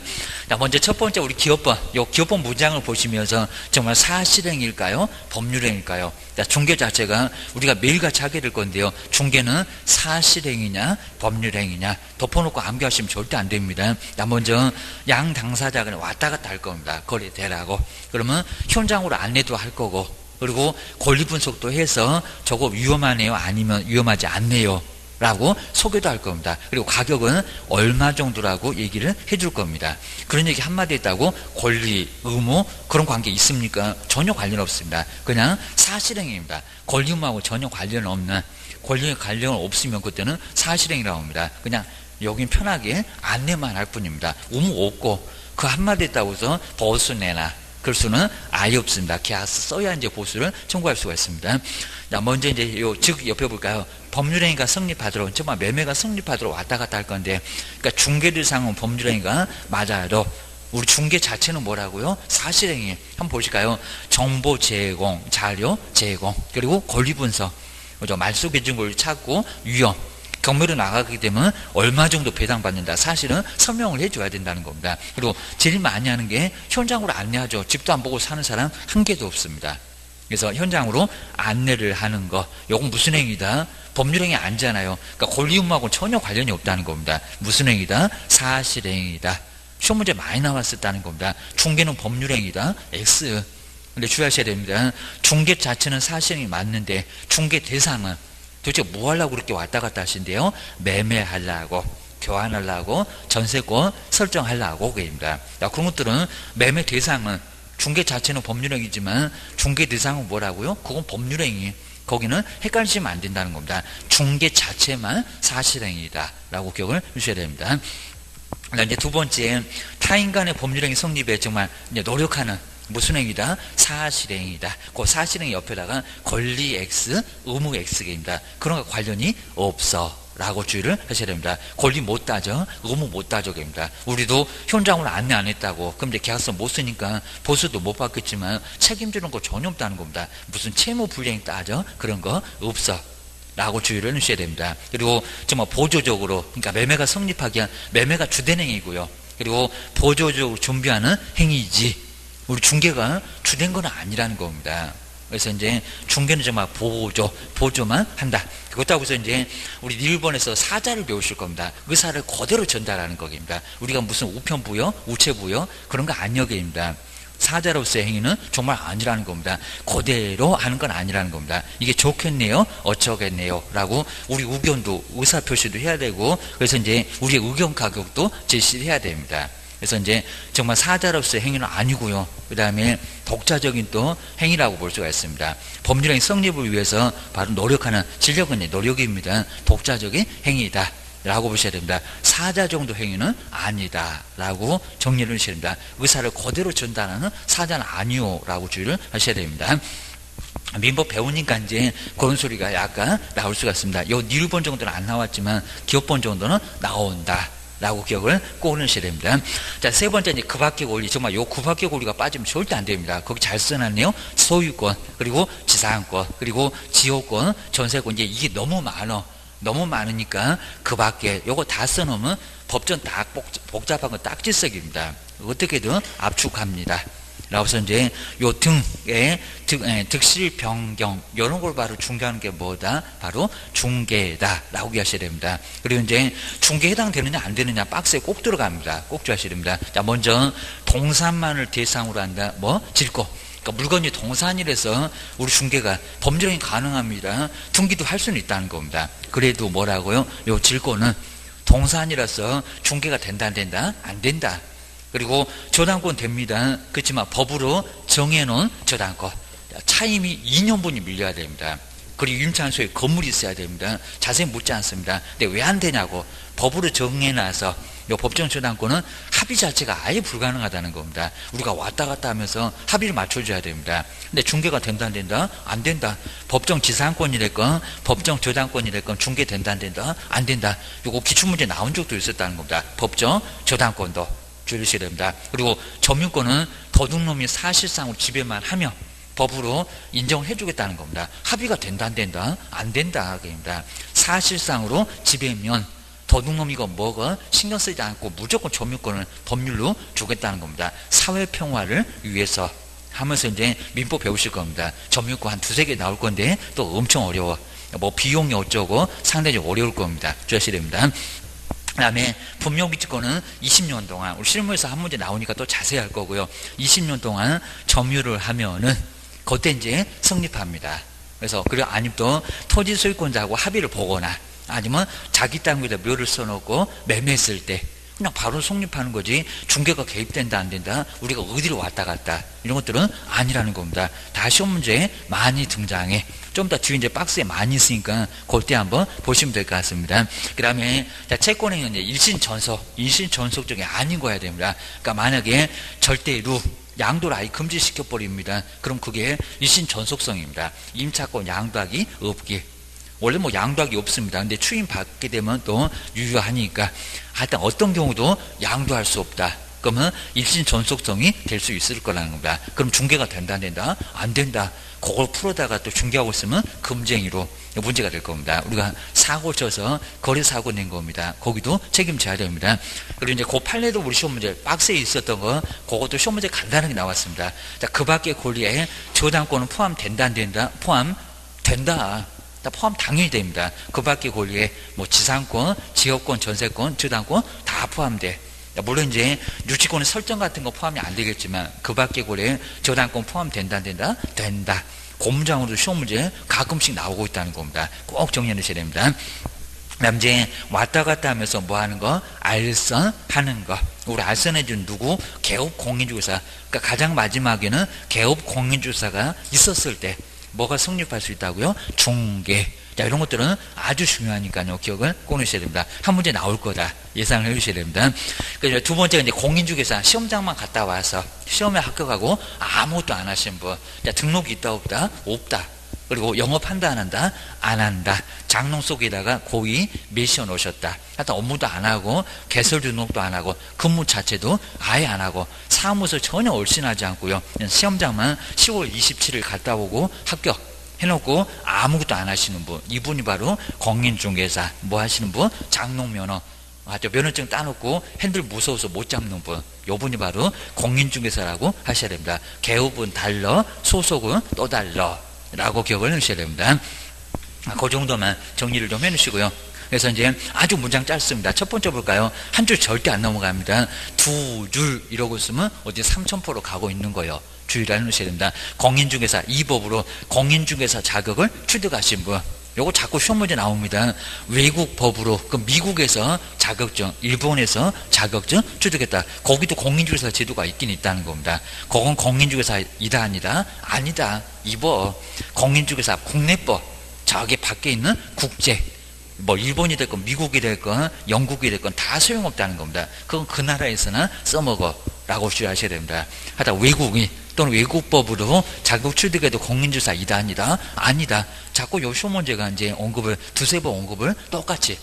자, 먼저 첫 번째 우리 기업법, 요 기업법 문장을 보시면서 정말 사실행위일까요? 법률행위일까요? 자, 중개 자체가 우리가 매일같이 하게 될 건데요. 중개는 사실행위냐, 법률행위냐 덮어놓고 암기하시면 절대 안 됩니다. 자, 먼저 양 당사자가 왔다 갔다 할 겁니다. 거래대라고. 그러면 현장으로 안내도 할 거고, 그리고 권리 분석도 해서 저거 위험하네요, 아니면 위험하지 않네요 라고 소개도 할 겁니다. 그리고 가격은 얼마 정도라고 얘기를 해줄 겁니다. 그런 얘기 한마디 했다고 권리, 의무 그런 관계 있습니까? 전혀 관련 없습니다. 그냥 사실행위입니다. 권리 의무하고 전혀 관련 없는, 권리에 관련 없으면 그때는 사실행위라고 합니다. 그냥 여긴 편하게 안내만 할 뿐입니다. 의무 없고 그 한마디 했다고 해서 보수 내나 그럴 수는 아예 없습니다. 계약서 써야 이제 보수를 청구할 수가 있습니다. 자, 먼저 이제 즉 옆에 볼까요? 법률행위가 성립하도록, 정말 매매가 성립하도록 왔다 갔다 할 건데, 그러니까 중개 대상은 법률행위가 맞아도 우리 중개 자체는 뭐라고요? 사실행위. 한번 보실까요? 정보 제공, 자료 제공, 그리고 권리 분석, 그죠? 말소 기준 권리 찾고 위험. 경매로 나가게 되면 얼마 정도 배당받는다. 사실은 설명을 해줘야 된다는 겁니다. 그리고 제일 많이 하는 게 현장으로 안내하죠. 집도 안 보고 사는 사람 한 개도 없습니다. 그래서 현장으로 안내를 하는 거, 이건 무슨 행위다? 법률행위 아니잖아요. 그러니까 권리 의무하고는 전혀 관련이 없다는 겁니다. 무슨 행위다? 사실행위다. 시험 문제 많이 나왔었다는 겁니다. 중개는 법률행위다. X. 근데 주의하셔야 됩니다. 중개 자체는 사실행위 맞는데 중개 대상은 도대체 뭐 하려고 그렇게 왔다 갔다 하신대요? 매매하려고, 교환하려고, 전세권 설정하려고 그입니다. 그런 것들은 매매 대상은, 중개 자체는 법률행위지만 중개 대상은 뭐라고요? 그건 법률행위. 거기는 헷갈리시면 안 된다는 겁니다. 중개 자체만 사실행위다 라고 기억을 주셔야 됩니다. 이제 두 번째, 타인 간의 법률행위 성립에 정말 이제 노력하는 무슨 행위다? 사실행위다. 그 사실행위 옆에다가 권리 X, 의무 X입니다. 그런 거 관련이 없어 라고 주의를 하셔야 됩니다. 권리 못 따져, 의무 못 따져입니다. 우리도 현장으로 안내 안 했다고 그럼 이제 계약서 못 쓰니까 보수도 못 받겠지만 책임지는 거 전혀 없다는 겁니다. 무슨 채무 불이행 따져? 그런 거 없어 라고 주의를 하셔야 됩니다. 그리고 정말 보조적으로, 그러니까 매매가 성립하기 위한, 매매가 주된 행위고요. 그리고 보조적으로 준비하는 행위이지 우리 중개가 주된 건 아니라는 겁니다. 그래서 이제 중개는 정말 보조만 한다. 그렇다고 해서 이제 우리 1번에서 사자를 배우실 겁니다. 의사를 그대로 전달하는 거입니다. 우리가 무슨 우편부여, 우체부여 그런 거 아니여입니다. 사자로서의 행위는 정말 아니라는 겁니다. 그대로 하는 건 아니라는 겁니다. 이게 좋겠네요, 어쩌겠네요 라고 우리 의견도, 의사표시도 해야 되고, 그래서 이제 우리의 의견 가격도 제시를 해야 됩니다. 그래서 이제 정말 사자로서의 행위는 아니고요. 그 다음에 독자적인 또 행위라고 볼 수가 있습니다. 법률행위 성립을 위해서 바로 노력하는, 진력은 노력입니다. 독자적인 행위이다 라고 보셔야 됩니다. 사자 정도 행위는 아니다 라고 정리를 하셔야 됩니다. 의사를 그대로 전달하는 사자는 아니요 라고 주의를 하셔야 됩니다. 민법 배우니까 이제 그런 소리가 약간 나올 수가 있습니다. 요 1번 정도는 안 나왔지만 기업번 정도는 나온다 라고 기억을 꼭 하셔야 됩니다. 자, 세 번째, 이제 그 밖의 권리. 정말 요 그 밖의 권리가 빠지면 절대 안 됩니다. 거기 잘 써놨네요. 소유권, 그리고 지상권, 그리고 지역권, 전세권. 이제 이게 너무 많아. 너무 많으니까 그 밖에 요거 다 써놓으면 법전 딱 복잡한 건 딱지석입니다. 어떻게든 압축합니다. 라고서 이제 요 등에 득실 변경 이런 걸 바로 중개하는 게 뭐다? 바로 중개다 라고 이해하셔야 됩니다. 그리고 이제 중개에 해당되느냐 안 되느냐 박스에 꼭 들어갑니다. 꼭 주셔야 됩니다. 자, 먼저 동산만을 대상으로 한다. 뭐? 질거. 그러니까 물건이 동산이라서 우리 중개가 법률행위 가능합니다. 등기도 할 수는 있다는 겁니다. 그래도 뭐라고요? 요 질거는 동산이라서 중개가 된다 안 된다? 안 된다. 그리고 저당권 됩니다. 그렇지만 법으로 정해놓은 저당권. 차임이 2년분이 밀려야 됩니다. 그리고 임차소에 건물이 있어야 됩니다. 자세히 묻지 않습니다. 근데 왜 안 되냐고. 법으로 정해놔서 이 법정 저당권은 합의 자체가 아예 불가능하다는 겁니다. 우리가 왔다 갔다 하면서 합의를 맞춰줘야 됩니다. 근데 중개가 된다 안 된다? 안 된다. 법정 지상권이랬건 법정 저당권이랬건 중개 된다 안 된다? 안 된다. 이거 기출문제 나온 적도 있었다는 겁니다. 법정 저당권도 주의하셔야 됩니다. 그리고 점유권은 도둑놈이 사실상으로 지배만 하며 법으로 인정해 주겠다는 겁니다. 합의가 된다 안 된다? 안 된다. 그입니다. 사실상으로 지배면 도둑놈이고 뭐가 신경 쓰지 않고 무조건 점유권을 법률로 주겠다는 겁니다. 사회평화를 위해서 하면서 이제 민법 배우실 겁니다. 점유권 한 두세 개 나올 건데 또 엄청 어려워. 뭐 비용이 어쩌고 상당히 어려울 겁니다. 주의하셔야 됩니다. 그 다음에 분묘기지권은 20년 동안 우리 실무에서 한 문제 나오니까 또 자세히 할 거고요. 20년 동안 점유를 하면은 그때 이제 성립합니다. 그래서 그리고 아니면 또 토지 소유권자하고 합의를 보거나 아니면 자기 땅 위에다 묘를 써놓고 매매했을 때 그냥 바로 성립하는 거지. 중개가 개입된다 안 된다? 우리가 어디로 왔다 갔다 이런 것들은 아니라는 겁니다. 다 시험 문제에 많이 등장해. 좀 더 뒤에 이제 박스에 많이 있으니까 그때 한번 보시면 될 것 같습니다. 그 다음에 채권행위는 이제 일신전속 중에 아닌 거야 됩니다. 그러니까 만약에 절대로 양도를 아예 금지시켜버립니다. 그럼 그게 일신전속성입니다. 임차권 양도하기 없기. 원래 뭐 양도하기 없습니다. 근데 추임 받게 되면 또 유효하니까 하여튼 어떤 경우도 양도할 수 없다. 그러면 일신전속성이 될 수 있을 거라는 겁니다. 그럼 중개가 된다 안 된다? 안 된다. 그걸 풀어다가 또 중개하고 있으면 금쟁이로 문제가 될 겁니다. 우리가 사고 쳐서 거래사고 낸 겁니다. 거기도 책임져야 됩니다. 그리고 이제 그 판례도 우리 시험 문제 박스에 있었던 거 그것도 시험 문제 간단하게 나왔습니다. 자, 그 밖의 권리에 저당권은 포함된다 안 된다? 포함된다. 포함 당연히 됩니다. 그 밖의 권리에 뭐 지상권, 지역권, 전세권, 저당권 다 포함돼. 물론 이제 유치권의 설정 같은 거 포함이 안 되겠지만 그 밖의 권리에 저당권 포함된다 안 된다? 된다. 고문장으로 시험 문제 가끔씩 나오고 있다는 겁니다. 꼭 정리해 놓으셔야 됩니다. 그다음 이제 왔다 갔다 하면서 뭐 하는 거? 알선하는 거. 우리 알선해준 누구? 개업 공인주사. 그러니까 가장 마지막에는 개업 공인주사가 있었을 때 뭐가 성립할 수 있다고요? 중개. 자, 이런 것들은 아주 중요하니까요. 기억을 꼭 해주셔야 됩니다. 한 문제 나올 거다. 예상을 해주셔야 됩니다. 그래서 두 번째가 이제 공인중개사 시험장만 갔다 와서 시험에 합격하고 아무것도 안 하신 분. 자, 등록이 있다 없다? 없다. 그리고 영업한다 안 한다? 안 한다. 장롱 속에다가 고의 메시어 놓으셨다. 하여튼 업무도 안 하고 개설 등록도 안 하고 근무 자체도 아예 안 하고 사무소 전혀 얼씬하지 않고요. 시험장만 10월 27일 갔다 오고 합격 해놓고 아무것도 안 하시는 분. 이분이 바로 공인중개사. 뭐 하시는 분? 장롱면허. 면허증 따놓고 핸들 무서워서 못 잡는 분. 요분이 바로 공인중개사라고 하셔야 됩니다. 개업은 달러, 소속은 또 달러. 라고 기억을 해주셔야 됩니다. 그 정도만 정리를 좀 해주시고요. 그래서 이제 아주 문장 짧습니다. 첫 번째 볼까요? 한 줄 절대 안 넘어갑니다. 두 줄 이러고 있으면 어디 3,000%로 가고 있는 거예요. 주의를 해놓으셔야 됩니다. 공인중개사 이 법으로 공인중개사 자격을 취득하신 분. 요거 자꾸 시험 문제 나옵니다. 외국 법으로 그 미국에서 자격증, 일본에서 자격증 취득했다. 거기도 공인중개사 제도가 있긴 있다는 겁니다. 그건 공인중개사이다 아니다? 아니다. 이법 공인중개사 국내법 저기 밖에 있는 국제 뭐 일본이 됐건 미국이 됐건 영국이 됐건 다 소용없다는 겁니다. 그건 그 나라에서나 써먹어 라고 주의하셔야 됩니다. 하다 외국이 또는 외국법으로 자격 취득해도 공인중개사 이다 아니다? 아니다. 자꾸 요 시험 문제가 이제 언급을 두세 번 언급을 똑같이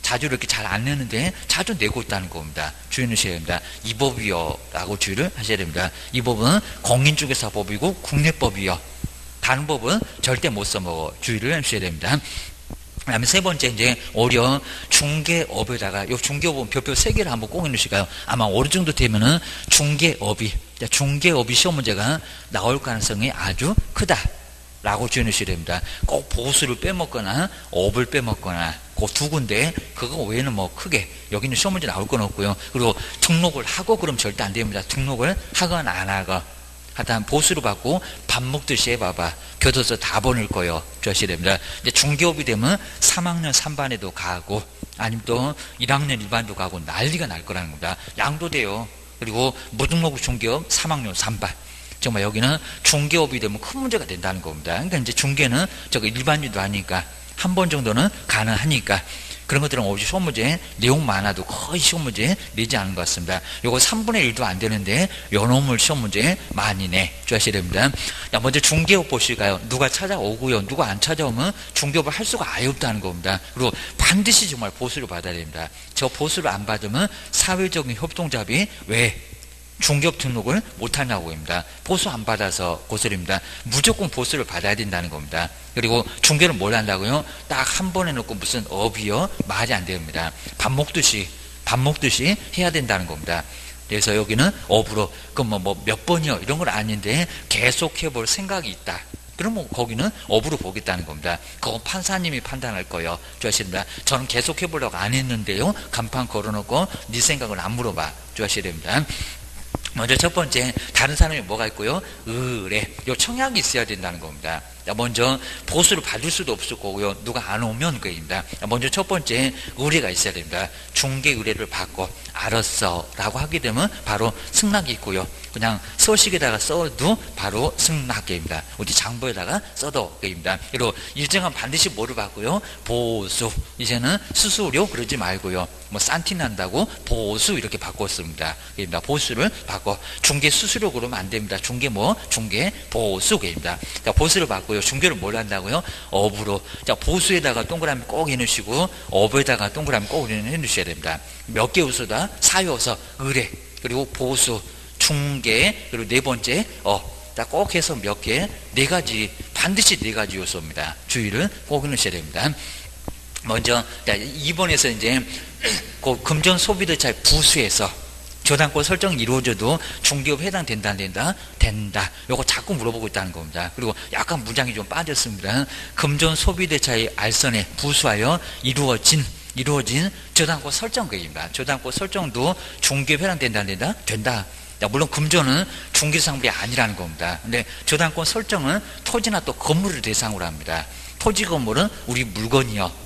자주 이렇게 잘 안 내는데 자주 내고 있다는 겁니다. 주의하셔야 됩니다. 이 법이요 라고 주의를 하셔야 됩니다. 이 법은 공인중개사법이고 국내법이요. 다른 법은 절대 못 써먹어. 주의를 해주셔야 됩니다. 그다음에 세 번째 이제 오히려 중개업에다가 요 중개업은 별표 3개를 한번 꼭 해놓으실까요? 아마 어느 정도 되면은 중개업이 시험 문제가 나올 가능성이 아주 크다라고 주의하셔야 됩니다. 꼭 보수를 빼먹거나 업을 빼먹거나 그 두 군데 그거 외에는 뭐 크게 여기는 시험 문제 나올 건 없고요. 그리고 등록을 하고 그럼 절대 안 됩니다. 등록을 하거나 안 하거. 하여튼 보수를 받고 밥 먹듯이 해봐봐. 교도소 다 보낼 거예요. 주셔야 됩니다. 이제 중개업이 되면 3학년 3반에도 가고 아니면 또 1학년 1반도 가고 난리가 날 거라는 겁니다. 양도돼요. 그리고 무등록 중개업 3학년 3반. 정말 여기는 중개업이 되면 큰 문제가 된다는 겁니다. 그러니까 이제 중개는 저거 일반인도 아니니까 한 번 정도는 가능하니까 그런 것들은 없이 시험 문제 내용 많아도 거의 시험 문제 내지 않은 것 같습니다. 요거 3분의 1도 안 되는데 요 놈을 시험 문제 많이 내 주셔야 됩니다. 자, 먼저 중개업 보실까요? 누가 찾아오고요. 누가 안 찾아오면 중개업을 할 수가 아예 없다는 겁니다. 그리고 반드시 정말 보수를 받아야 됩니다. 저 보수를 안 받으면 사회적인 협동조합이 왜 중개업 등록을 못하냐고 합니다. 보수 안 받아서 고소입니다. 무조건 보수를 받아야 된다는 겁니다. 그리고 중개는 뭘 한다고요? 딱 한 번 해놓고 무슨 업이요? 말이 안 됩니다. 밥 먹듯이 해야 된다는 겁니다. 그래서 여기는 업으로 그럼 뭐 몇 번이요? 이런 건 아닌데 계속 해볼 생각이 있다. 그러면 거기는 업으로 보겠다는 겁니다. 그건 판사님이 판단할 거예요. 주하십니다. 저는 계속 해보려고 안 했는데요. 간판 걸어놓고 네 생각을 안 물어봐. 주하셔야 됩니다. 먼저 첫 번째 다른 사람이 뭐가 있고요? 의뢰. 요 청약이 있어야 된다는 겁니다. 먼저 보수를 받을 수도 없을 거고요. 누가 안 오면 그입니다. 먼저 첫 번째 의뢰가 있어야 됩니다. 중개 의뢰를 받고 알았어 라고 하게 되면 바로 승낙이 있고요. 그냥 서식에다가 써도 바로 승낙입니다. 어디 장부에다가 써도 입니다. 그리고 일정한 반드시 뭐를 받고요? 보수. 이제는 수수료 그러지 말고요. 뭐 산티 난다고 보수 이렇게 바꿨습니다. 보수를 받고 중개 수수료 그러면 안 됩니다. 중개 보수입니다. 보수를 받고요. 중개를 뭘 한다고요? 업으로. 자, 보수에다가 동그라미 꼭 해놓으시고 업에다가 동그라미 꼭 해놓으셔야 됩니다. 몇 개 요소다? 사요소, 의뢰, 그리고 보수, 중개, 그리고 네 번째 꼭 해서 몇 개? 4가지, 반드시 4가지 요소입니다. 주의를 꼭 해놓으셔야 됩니다. 먼저 2번에서 이제 그 금전 소비대차의 부수에서 저당권 설정이 이루어져도 중개업 해당된다 안 된다? 된다. 요거 자꾸 물어보고 있다는 겁니다. 그리고 약간 문장이 좀 빠졌습니다. 금전 소비대차의 알선에 부수하여 이루어진 저당권 설정계획입니다. 저당권 설정도 중개업 해당된다 안 된다? 된다. 물론 금전은 중개상물이 아니라는 겁니다. 근데 저당권 설정은 토지나 또 건물을 대상으로 합니다. 토지 건물은 우리 물건이요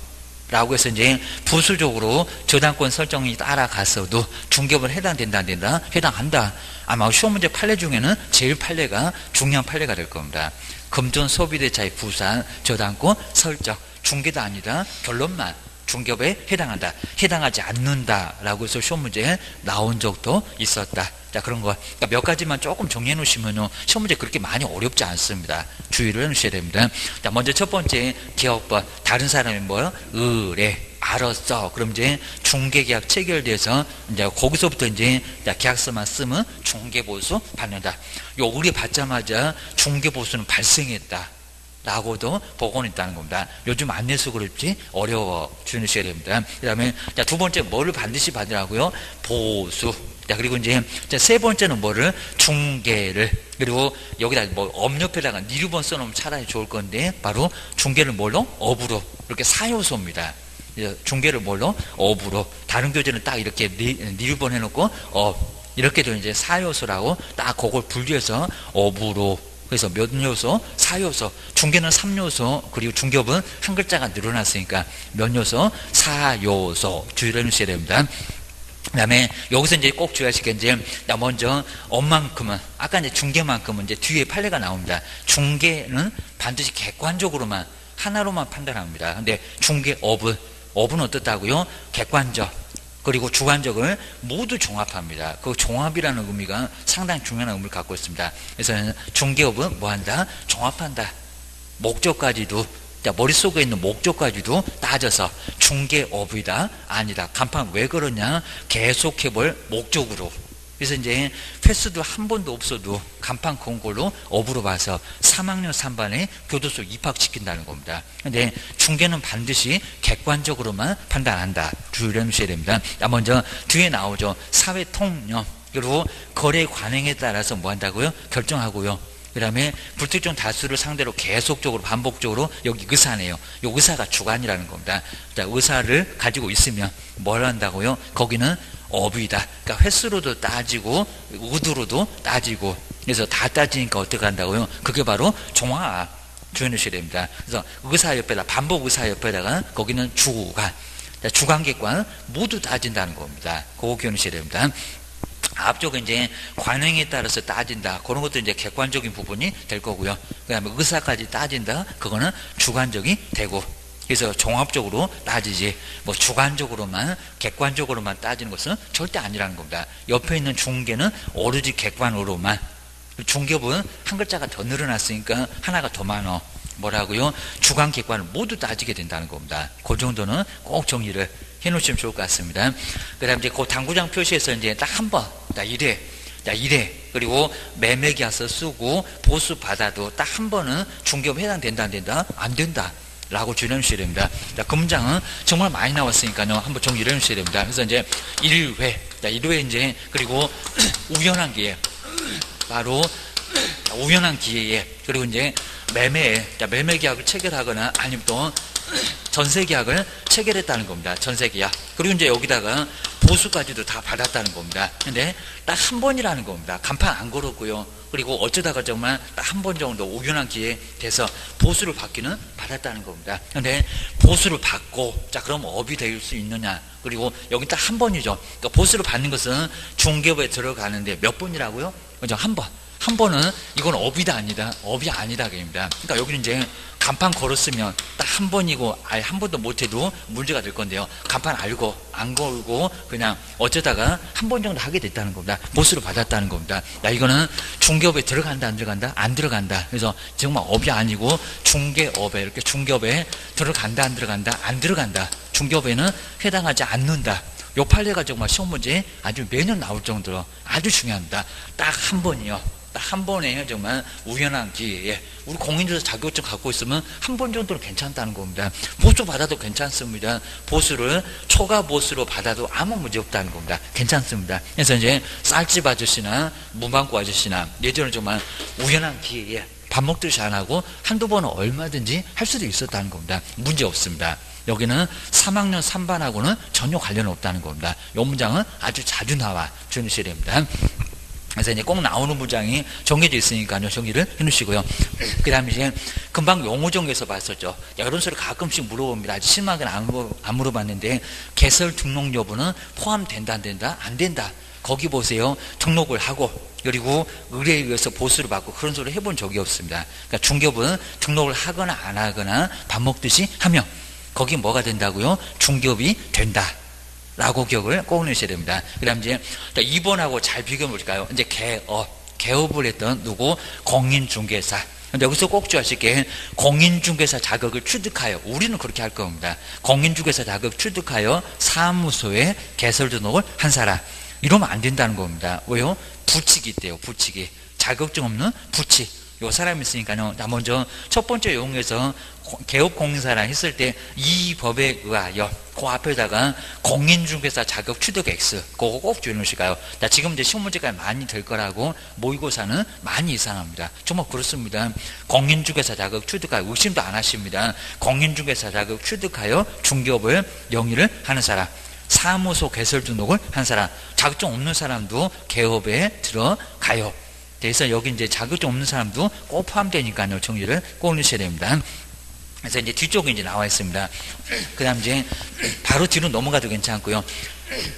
라고 해서 이제 부수적으로 저당권 설정이 따라갔어도 중개업은 해당된다 안 된다? 해당한다. 아마 시험 문제 판례 중에는 제일 판례가 중요한 판례가 될 겁니다. 금전 소비대차의 부산 저당권 설정 중개도 아니다. 결론만 중개업에 해당한다. 해당하지 않는다라고 해서 시험 문제에 나온 적도 있었다. 자, 그런 거. 그러니까 몇 가지만 조금 정리해 놓으시면요. 시험 문제 그렇게 많이 어렵지 않습니다. 주의를 해 놓으셔야 됩니다. 자, 먼저 첫 번째 기억법. 다른 사람이 뭐요? 의뢰. 알았어. 그럼 이제 중개계약 체결돼서 이제 거기서부터 이제 계약서만 쓰면 중개보수 받는다. 요 의뢰 받자마자 중개보수는 발생했다. 라고도 보고는 있다는 겁니다. 요즘 안 내서 그렇지 어려워 주셔야 됩니다. 그 다음에 두 번째 뭐를 반드시 받으라고요? 보수. 자, 그리고 이제 세 번째는 뭐를? 중개를. 그리고 여기다 뭐 업 옆에다가 니르번 써놓으면 차라리 좋을 건데 바로 중개를 뭘로? 업으로. 이렇게 4요소입니다. 중개를 뭘로? 업으로. 다른 교재는 딱 이렇게 니르번 해놓고 이렇게도 이제 4요소라고 딱 그걸 분리해서 업으로. 그래서 몇 요소? 4요소. 중개는 3요소. 그리고 중개업은 한 글자가 늘어났으니까 몇 요소? 4요소. 주의를 해주셔야 됩니다. 그 다음에 여기서 이제 꼭 주의하실 게 이제 먼저 업만큼은 아까 이제 중개만큼은 이제 뒤에 판례가 나옵니다. 중개는 반드시 객관적으로만 하나로만 판단합니다. 근데 중개업은 어떻다고요? 객관적. 그리고 주관적을 모두 종합합니다. 그 종합이라는 의미가 상당히 중요한 의미를 갖고 있습니다. 그래서 중개업은 뭐한다? 종합한다. 목적까지도, 머릿속에 있는 목적까지도 따져서 중개업이다? 아니다. 간판 왜 그러냐? 계속해볼 목적으로 그래서 이제 횟수도 한 번도 없어도 간판 건 걸로 업으로 봐서 3학년 3반에 교도소 입학시킨다는 겁니다. 근데 중개는 반드시 객관적으로만 판단한다. 주의를 해주셔야 됩니다. 먼저 뒤에 나오죠. 사회통념. 그리고 거래 관행에 따라서 뭐 한다고요? 결정하고요. 그 다음에 불특정 다수를 상대로 계속적으로 반복적으로 여기 의사네요. 요 의사가 주관이라는 겁니다. 자, 의사를 가지고 있으면 뭘 한다고요? 거기는 업이다. 그러니까 횟수로도 따지고 의도로도 따지고 그래서 다 따지니까 어떻게 한다고요? 그게 바로 종합 주의하셔야 됩니다. 그래서 의사 옆에다 반복 의사 옆에다가 거기는 주관, 주관 객관 모두 따진다는 겁니다. 그거 기억하셔야 됩니다. 앞쪽에 이제 관행에 따라서 따진다. 그런 것도 이제 객관적인 부분이 될 거고요. 그 다음에 의사까지 따진다. 그거는 주관적이 되고. 그래서 종합적으로 따지지, 뭐 주관적으로만, 객관적으로만 따지는 것은 절대 아니라는 겁니다. 옆에 있는 중개는 오로지 객관으로만. 중개부는 한 글자가 더 늘어났으니까 하나가 더 많어. 뭐라고요? 주관, 객관을 모두 따지게 된다는 겁니다. 그 정도는 꼭 정리를 해놓으시면 좋을 것 같습니다. 그 다음에 이제 그 당구장 표시에서 이제 딱 한 번, 자, 1회, 그리고 매매계약서 쓰고 보수 받아도 딱 한 번은 중개업 해당된다, 안 된다? 안 된다. 라고 주의해 주셔야 됩니다. 자, 그 문장은 정말 많이 나왔으니까요. 한번 정리를 해 주셔야 됩니다. 그래서 이제 1회, 자, 1회 이제, 그리고 우연한 기회. 바로 우연한 기회에, 그리고 이제 매매 계약을 체결하거나 아니면 또 전세 계약을 체결했다는 겁니다. 전세 계약. 그리고 이제 여기다가 보수까지도 다 받았다는 겁니다. 근데 딱 한 번이라는 겁니다. 간판 안 걸었고요. 그리고 어쩌다가 정말 딱 한 번 정도 우연한 기회에 돼서 보수를 받기는 받았다는 겁니다. 근데 보수를 받고, 자, 그럼 업이 될 수 있느냐. 그리고 여기 딱 한 번이죠. 그러니까 보수를 받는 것은 중개업에 들어가는데 몇 번이라고요? 그죠? 한 번. 한 번은 이건 업이 아니다. 그입니다. 그러니까 여기는 이제 간판 걸었으면 딱 한 번이고 아예 한 번도 못해도 문제가 될 건데요. 간판 알고 안 걸고 그냥 어쩌다가 한 번 정도 하게 됐다는 겁니다. 보수를 받았다는 겁니다. 야, 이거는 중개업에 들어간다 안 들어간다? 안 들어간다. 그래서 정말 업이 아니고 중개업에, 이렇게 중개업에 들어간다 안 들어간다? 안 들어간다. 중개업에는 해당하지 않는다. 요 판례가 정말 시험 문제에 아주 매년 나올 정도로 아주 중요합니다. 딱 한 번이요. 딱 한 번에 정말 우연한 기회에 우리 공인중개사 자격증 갖고 있으면 한 번 정도는 괜찮다는 겁니다. 보수 받아도 괜찮습니다. 보수를 초과 보수로 받아도 아무 문제 없다는 겁니다. 괜찮습니다. 그래서 이제 쌀집 아저씨나 문방구 아저씨나 예전에 정말 우연한 기회에 밥 먹듯이 안 하고 한두 번은 얼마든지 할 수도 있었다는 겁니다. 문제 없습니다. 여기는 3학년 3반하고는 전혀 관련 없다는 겁니다. 이 문장은 아주 자주 나와 주셔야 됩니다. 그래서 이제 꼭 나오는 문장이 정해져 있으니까요. 정리를 해 놓으시고요. 그 다음에 이제 금방 용어정에서 봤었죠. 이런 소리 가끔씩 물어봅니다. 아직 심하게는 안 물어봤는데 개설 등록 여부는 포함된다 안 된다? 안 된다. 거기 보세요. 등록을 하고 그리고 의뢰에 의해서 보수를 받고 그런 소리 해본 적이 없습니다. 그러니까 중개업은 등록을 하거나 안 하거나 밥 먹듯이 하면 거기 뭐가 된다고요? 중개업이 된다. 라고 기억을 꼭 내셔야 됩니다. 그 다음 이제 2번하고 잘 비교해 볼까요? 이제 개업을 했던 누구? 공인중개사. 근데 여기서 꼭 주의하실 게 공인중개사 자격을 취득하여, 우리는 그렇게 할 겁니다. 공인중개사 자격 취득하여 사무소에 개설 등록을 한 사람. 이러면 안 된다는 겁니다. 왜요? 부칙이 있대요. 부칙이. 자격증 없는 부칙. 요 사람이 있으니까요. 나 먼저 첫 번째 용어에서 개업공인사라 했을 때 이 법에 의하여 그 앞에다가 공인중개사 자격 취득 X 그거 꼭 주의하시고요. 자, 지금 이제 시험 문제가 많이 될 거라고 모의고사는 많이 이상합니다. 정말 그렇습니다. 공인중개사 자격 취득하여 의심도 안 하십니다. 공인중개사 자격 취득하여 중개업을 영위를 하는 사람, 사무소 개설 등록을 한 사람, 자격증 없는 사람도 개업에 들어가요. 그래서 여기 이제 자격증 없는 사람도 꼭 포함되니까요. 정리를 꼭 넣으셔야 됩니다. 그래서 이제 뒤쪽에 이제 나와 있습니다. 그 다음 이제 바로 뒤로 넘어가도 괜찮고요.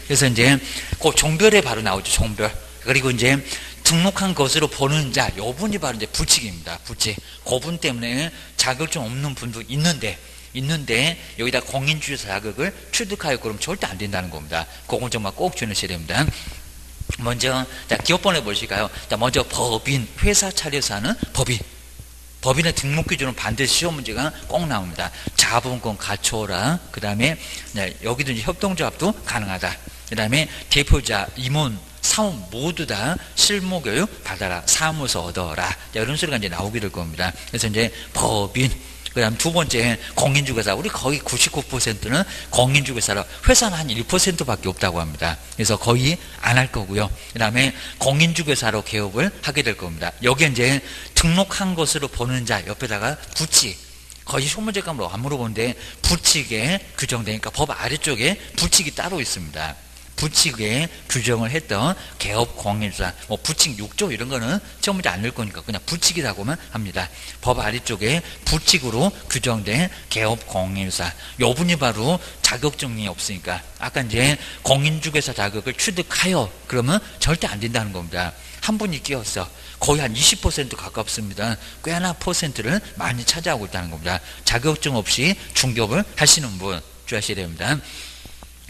그래서 이제 그 종별에 바로 나오죠. 종별. 그리고 이제 등록한 것으로 보는 자, 요 분이 바로 이제 불칙입니다. 불칙. 그분 때문에 자격증 없는 분도 있는데 여기다 공인중개사 자격을 취득하여 그러면 절대 안 된다는 겁니다. 그건 정말 꼭 주의하셔야 됩니다. 먼저 자, 기업번호 보실까요? 자, 먼저 법인, 회사 차려서 하는 법인. 법인의 등록 기준은 반드시 시험 문제가 꼭 나옵니다. 자본권 갖춰라. 그 다음에 네, 여기도 이제 협동조합도 가능하다. 그 다음에 대표자, 임원, 사업 모두 다 실무교육 받아라. 사무소 얻어라. 이런 소리가 이제 나오게 될 겁니다. 그래서 이제 법인, 그 다음 두 번째 공인중개사. 우리 거의 99%는 공인중개사라. 회사는 한 1%밖에 없다고 합니다. 그래서 거의 안 할 거고요. 그 다음에 공인중개사로 개업을 하게 될 겁니다. 여기에 이제 등록한 것으로 보는 자 옆에다가 부칙, 거의 소문제감으로 안 물어보는데 부칙에 규정되니까 법 아래쪽에 부칙이 따로 있습니다. 부칙에 규정을 했던 개업 공인중개사, 뭐 부칙 6조 이런 거는 처음 문제 안 낼 거니까 그냥 부칙이라고만 합니다. 법 아래쪽에 부칙으로 규정된 개업 공인중개사, 요 분이 바로 자격증이 없으니까 아까 이제 공인중개사 자격을 취득하여 그러면 절대 안 된다는 겁니다. 한 분이 끼었어. 거의 한 20% 가깝습니다. 꽤나 퍼센트를 많이 차지하고 있다는 겁니다. 자격증 없이 중개업을 하시는 분 주의하셔야 됩니다.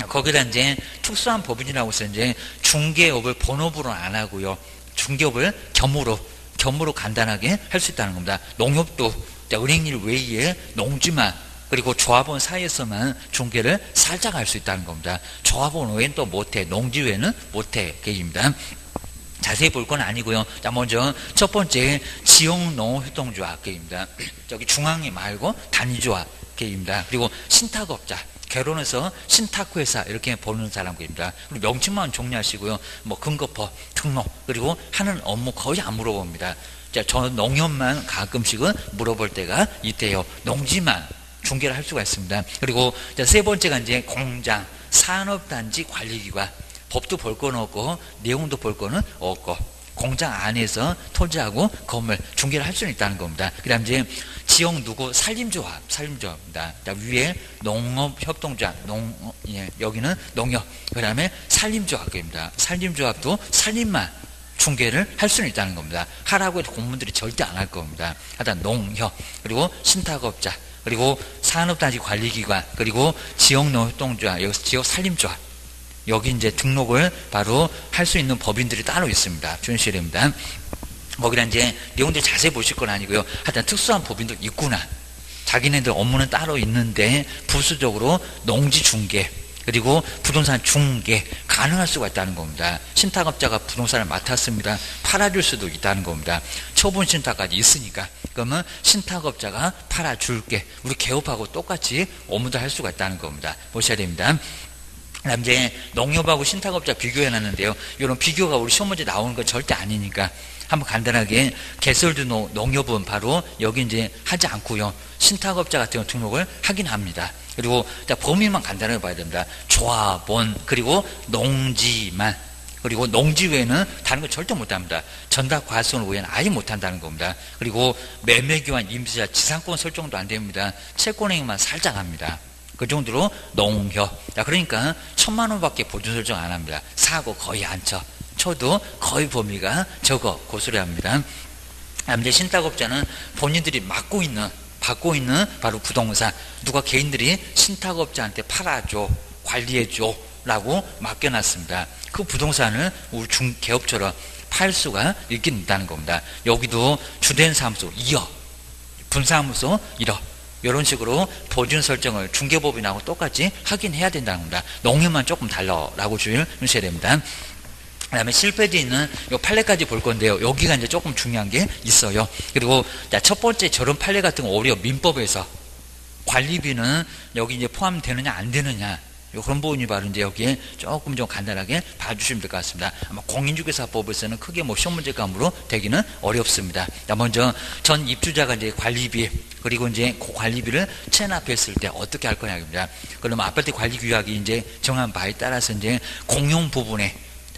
거기다 이제 특수한 법인이라고 해서 이제 중개업을 본업으로는 안 하고요. 중개업을 겸으로 간단하게 할 수 있다는 겁니다. 농협도 은행일 외에 농지만 그리고 조합원 사이에서만 중개를 살짝 할 수 있다는 겁니다. 조합원 외에는 또 못해. 농지 외에는 못해. 계획입니다. 자세히 볼 건 아니고요. 자, 먼저 첫 번째 지역농업협동조합 계획입니다. 저기 중앙이 말고 단위조합 계획입니다. 그리고 신탁업자, 결혼해서 신탁회사 이렇게 보는 사람 계획입니다. 그리고 명칭만 정리하시고요. 뭐 근거법, 등록 그리고 하는 업무 거의 안 물어봅니다. 자, 저 농협만 가끔씩은 물어볼 때가 있대요. 농지만 중개를 할 수가 있습니다. 그리고 자, 세 번째가 이제 공장, 산업단지 관리기관. 법도 볼 건 없고 내용도 볼 거는 없고 공장 안에서 토지하고 건물 중개를 할 수는 있다는 겁니다. 그 다음 이제 지역 누구 산림조합입니다. 위에 농업협동조합, 여기는 농협, 그 다음에 산림조합입니다. 산림조합도 산림만 중개를 할 수는 있다는 겁니다. 하라고 해도 공무원들이 절대 안 할 겁니다. 하여튼 농협, 그리고 신탁업자, 그리고 산업단지 관리기관, 그리고 지역농협동조합, 여기서 지역산림조합. 여기 이제 등록을 바로 할 수 있는 법인들이 따로 있습니다. 주의하셔야 됩니다. 거기다 이제 내용들 자세히 보실 건 아니고요. 하여튼 특수한 법인도 있구나. 자기네들 업무는 따로 있는데 부수적으로 농지 중개 그리고 부동산 중개 가능할 수가 있다는 겁니다. 신탁업자가 부동산을 맡았습니다. 팔아줄 수도 있다는 겁니다. 처분 신탁까지 있으니까. 그러면 신탁업자가 팔아줄게. 우리 개업하고 똑같이 업무도 할 수가 있다는 겁니다. 보셔야 됩니다. 그다음 이제 농협하고 신탁업자 비교해놨는데요. 이런 비교가 우리 시험 문제 나오는 건 절대 아니니까 한번 간단하게 개설도 농협은 바로 여기 이제 하지 않고요. 신탁업자 같은 경우 등록을 하긴 합니다. 그리고 범위만 간단하게 봐야 됩니다. 조합원 그리고 농지만 그리고 농지 외에는 다른 거 절대 못합니다. 전담 과수원 외에는 아예 못한다는 겁니다. 그리고 매매기관 임시자 지상권 설정도 안 됩니다. 채권행위만 살짝 합니다. 그 정도로 농협. 자, 그러니까 1,000만 원밖에 보존 설정 안 합니다. 사고 거의 안 쳐. 쳐도 거의 범위가 적어. 고소리합니다. 이제 신탁업자는 본인들이 받고 있는 바로 부동산. 누가 개인들이 신탁업자한테 팔아줘, 관리해줘 라고 맡겨놨습니다. 그 부동산을 우리 중개업처럼 팔 수가 있긴 있다는 겁니다. 여기도 주된 사무소 2억, 분사무소 1억. 이런 식으로 보증 설정을 중개법인하고 똑같이 하긴 해야 된다는 겁니다. 농협만 조금 달라라고 주의를 하셔야 됩니다. 그 다음에 실패되어 있는 요 판례까지 볼 건데요. 여기가 이제 조금 중요한 게 있어요. 그리고 첫 번째 저런 판례 같은 거 오히려 민법에서 관리비는 여기 이제 포함되느냐 안 되느냐 그런 부분이 바로 이제 여기에 조금 좀 간단하게 봐주시면 될 것 같습니다. 아마 공인중개사법에서는 크게 뭐 시험 문제감으로 되기는 어렵습니다. 먼저 전 입주자가 이제 관리비 그리고 이제 그 관리비를 체납했을 때 어떻게 할 거냐입니다. 그러면 아파트 관리 규약이 이제 정한 바에 따라서 이제 공용 부분에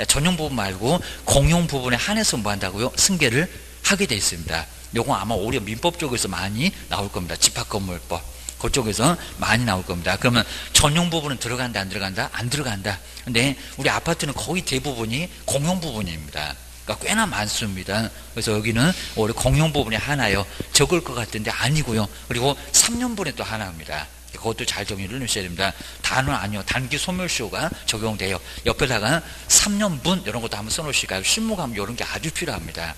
전용 부분 말고 공용 부분에 한해서 뭐 한다고요? 승계를 하게 돼 있습니다. 요거 아마 오히려 민법 쪽에서 많이 나올 겁니다. 집합건물법. 그쪽에서 많이 나올 겁니다. 그러면 전용 부분은 들어간다 안 들어간다? 안 들어간다. 근데 우리 아파트는 거의 대부분이 공용 부분입니다. 그러니까 꽤나 많습니다. 그래서 여기는 오히려 공용 부분이 하나요. 적을 것 같은데 아니고요. 그리고 3년분에 또 하나입니다. 그것도 잘 정리를 해주셔야 됩니다. 단은 아니요. 단기 소멸시효가 적용돼요. 옆에다가 3년분 이런 것도 한번 써놓으실까요? 실무감 이런 게 아주 필요합니다.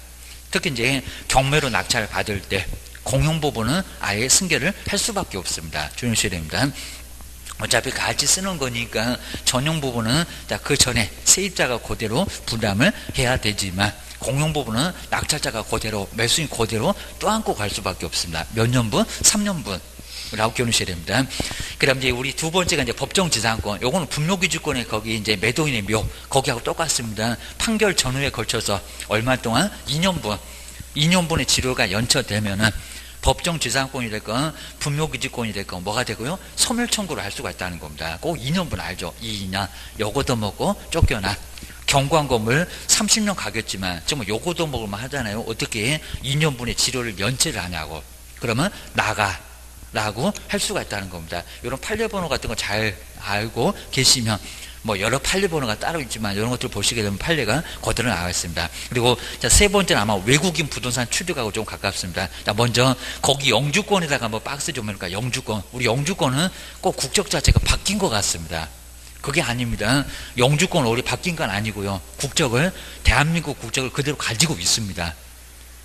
특히 이제 경매로 낙찰을 받을 때 공용 부분은 아예 승계를 할 수밖에 없습니다. 주의하셔야 됩니다. 어차피 같이 쓰는 거니까 전용 부분은 그 전에 세입자가 그대로 부담을 해야 되지만 공용 부분은 낙찰자가 그대로 매수인 그대로 떠안고 갈 수밖에 없습니다. 몇 년분? 3년분. 라고 겨누셔야 됩니다. 그 다음 이제 우리 두 번째가 이제 법정지상권. 요거는 분묘기주권에 거기 이제 매도인의 묘. 거기하고 똑같습니다. 판결 전후에 걸쳐서 얼마 동안? 2년분. 2년분의 지료가 연처되면은 법정지상권이 됐건 분묘기지권이 됐건 뭐가 되고요? 소멸 청구를 할 수가 있다는 겁니다. 꼭 2년분 알죠? 2년. 요것도 먹고 쫓겨나. 경관 건물 30년 가겠지만 지금 요것도 먹을만 하잖아요. 어떻게 2년분의 지료를 연체를 하냐고. 그러면 나가. 라고 할 수가 있다는 겁니다. 이런 판례번호 같은 거 잘 알고 계시면 뭐 여러 판례번호가 따로 있지만 이런 것들 보시게 되면 판례가 거들어 나가겠습니다. 그리고 자, 세 번째는 아마 외국인 부동산 취득하고 좀 가깝습니다. 자, 먼저 거기 영주권에다가 한번 박스 좀 해볼까. 영주권. 우리 영주권은 꼭 국적 자체가 바뀐 것 같습니다. 그게 아닙니다. 영주권 우리 바뀐 건 아니고요. 국적을 대한민국 국적을 그대로 가지고 있습니다.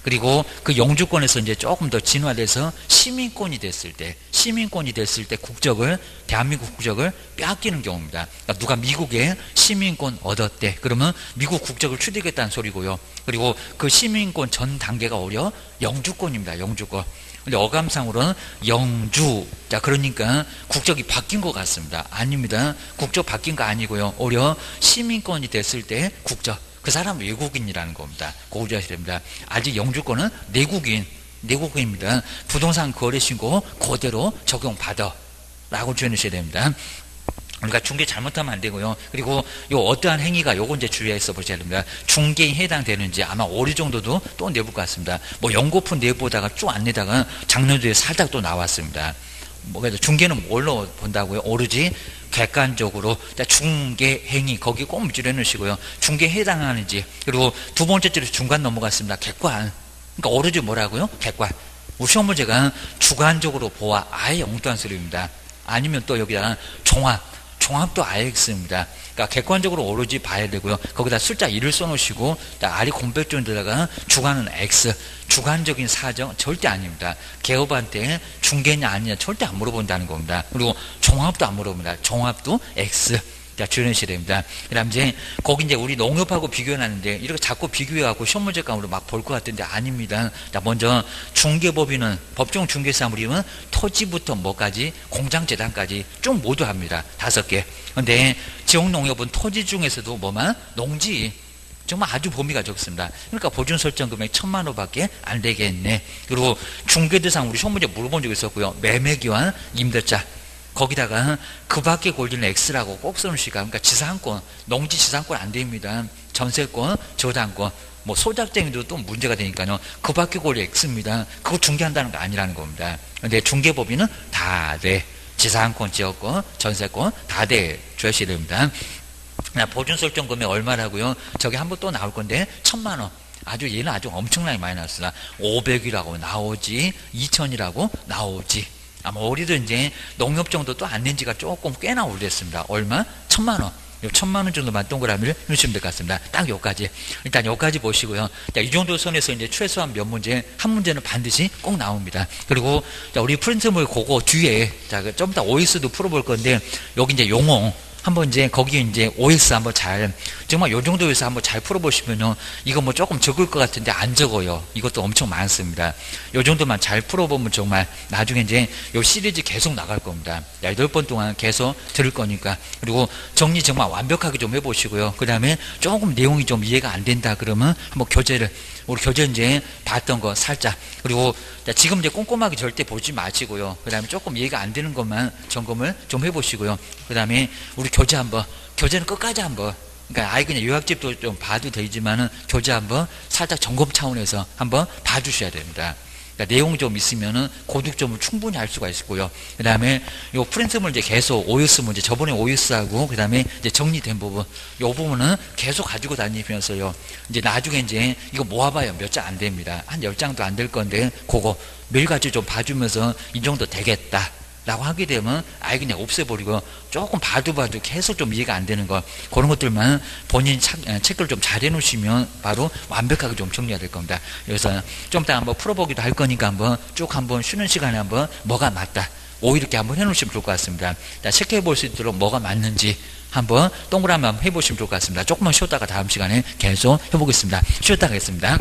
그리고 그 영주권에서 이제 조금 더 진화돼서 시민권이 됐을 때 국적을, 대한민국 국적을 빼앗기는 경우입니다. 그러니까 누가 미국에 시민권 얻었대. 그러면 미국 국적을 취득했다는 소리고요. 그리고 그 시민권 전 단계가 오히려 영주권입니다. 영주권. 근데 어감상으로는 영주. 자, 그러니까 국적이 바뀐 것 같습니다. 아닙니다. 국적 바뀐 거 아니고요. 오히려 시민권이 됐을 때 국적. 그 사람은 외국인이라는 겁니다. 그거 주셔야 됩니다. 아직 영주권은 내국인입니다. 부동산 거래 신고 그대로 적용받아 라고 주셔야 됩니다. 그러니까 중개 잘못하면 안 되고요. 그리고 요 어떠한 행위가 요거 이제 주의해서 보셔야 됩니다. 중개에 해당되는지 아마 오류 정도도 또 내볼 것 같습니다. 뭐 연고품 내보다가 쭉 안 내다가 작년도에 살짝 또 나왔습니다. 그래서 중개는 뭘로 본다고요? 오로지 객관적으로 중개 행위 거기 꼭 문제를 해놓으시고요. 중개에 해당하는지. 그리고 두 번째 줄에 중간 넘어갔습니다. 객관. 그러니까 오로지 뭐라고요? 객관. 우리 시험 문제가 주관적으로 보아. 아예 엉뚱한 소리입니다. 아니면 또 여기다가 종합도 IX입니다. 그러니까 객관적으로 오로지 봐야 되고요. 거기다 숫자 1을 써놓으시고 R이 공백존에다가 주관은 X. 주관적인 사정 절대 아닙니다. 개업한테 중개냐 아니냐 절대 안 물어본다는 겁니다. 그리고 종합도 안 물어봅니다. 종합도 X. 자, 주의하셔야 됩니다. 그 다음 이제, 거기 이제 우리 농협하고 비교해놨는데, 이렇게 자꾸 비교해갖고 시험 문제감으로 막 볼 것 같은데, 아닙니다. 자, 먼저, 중개법인은, 법정 중개사무림은 토지부터 뭐까지, 공장재단까지 쭉 모두 합니다. 5개. 근데, 지역농협은 토지 중에서도 뭐만? 농지. 정말 아주 범위가 적습니다. 그러니까 보증 설정 금액 1,000만 원밖에 안 되겠네. 그리고 중개대상 우리 시험 문제 물어본 적 있었고요. 매매기한 임대차. 거기다가 그 밖에 골드는 X라고 꼭 써놓으시까. 그러니까 지상권, 농지 지상권 안 됩니다. 전세권, 저당권, 뭐 소작쟁이도 또 문제가 되니까요. 그 밖에 골드 X입니다. 그거 중개한다는 거 아니라는 겁니다. 근데 중개법인은 다 돼. 지상권, 지역권, 전세권 다 돼. 주셔야 됩니다. 보증 설정 금액 얼마라고요? 저기 한번 또 나올 건데 1,000만 원. 얘는 아주 엄청나게 많이 나왔습니다. 500이라고 나오지, 2,000이라고 나오지. 아마 우리도 이제 농협 정도 또 안 낸 지가 조금 꽤나 오래됐습니다. 얼마? 1,000만 원. 1,000만 원 정도만 동그라미를 넣으시면 될 것 같습니다. 딱 여기까지. 일단 여기까지 보시고요. 자, 이 정도 선에서 이제 최소한 몇 문제, 한 문제는 반드시 꼭 나옵니다. 그리고 자, 우리 프린트물 그거 뒤에 자, 좀 이따 OS도 풀어볼 건데 여기 이제 용어. 한번 이제 거기에 이제 OS 한번 잘 정말 요 정도에서 한번 잘 풀어보시면요 이거 뭐 조금 적을 것 같은데 안 적어요. 이것도 엄청 많습니다. 요 정도만 잘 풀어보면 정말 나중에 이제 요 시리즈 계속 나갈 겁니다. 8번 동안 계속 들을 거니까. 그리고 정리 정말 완벽하게 좀 해보시고요. 그 다음에 조금 내용이 좀 이해가 안 된다 그러면 한번 우리 교재 이제 봤던 거 살짝. 그리고 지금 이제 꼼꼼하게 절대 보지 마시고요. 그 다음에 조금 이해가 안 되는 것만 점검을 좀 해보시고요. 그 다음에 우리 교재는 끝까지 한번, 그러니까 아예 그냥 요약집도 좀 봐도 되지만은 교재 한번 살짝 점검 차원에서 한번 봐주셔야 됩니다. 그러니까 내용이 좀 있으면은 고득점을 충분히 할 수가 있고요. 그 다음에 요 프린트물 이제 계속 OS 문제, 저번에 OS하고 그 다음에 이제 정리된 부분, 요 부분은 계속 가지고 다니면서요. 이제 나중에 이제 이거 모아봐야 몇 장 안 됩니다. 한 10장도 안 될 건데, 그거 매일같이 좀 봐주면서 이 정도 되겠다. 라고 하게 되면 아예 그냥 없애버리고 조금 봐도 계속 좀 이해가 안 되는 거 그런 것들만 본인 체크를 좀 잘 해놓으시면 바로 완벽하게 좀 정리가 될 겁니다. 그래서 좀 이따 한번 풀어보기도 할 거니까 한번 쭉 한번 쉬는 시간에 한번 뭐가 맞다 O 이렇게 한번 해놓으시면 좋을 것 같습니다. 자, 체크해 볼 수 있도록 뭐가 맞는지 한번 동그라미 한번 해보시면 좋을 것 같습니다. 조금만 쉬었다가 다음 시간에 계속 해보겠습니다. 쉬었다 가겠습니다.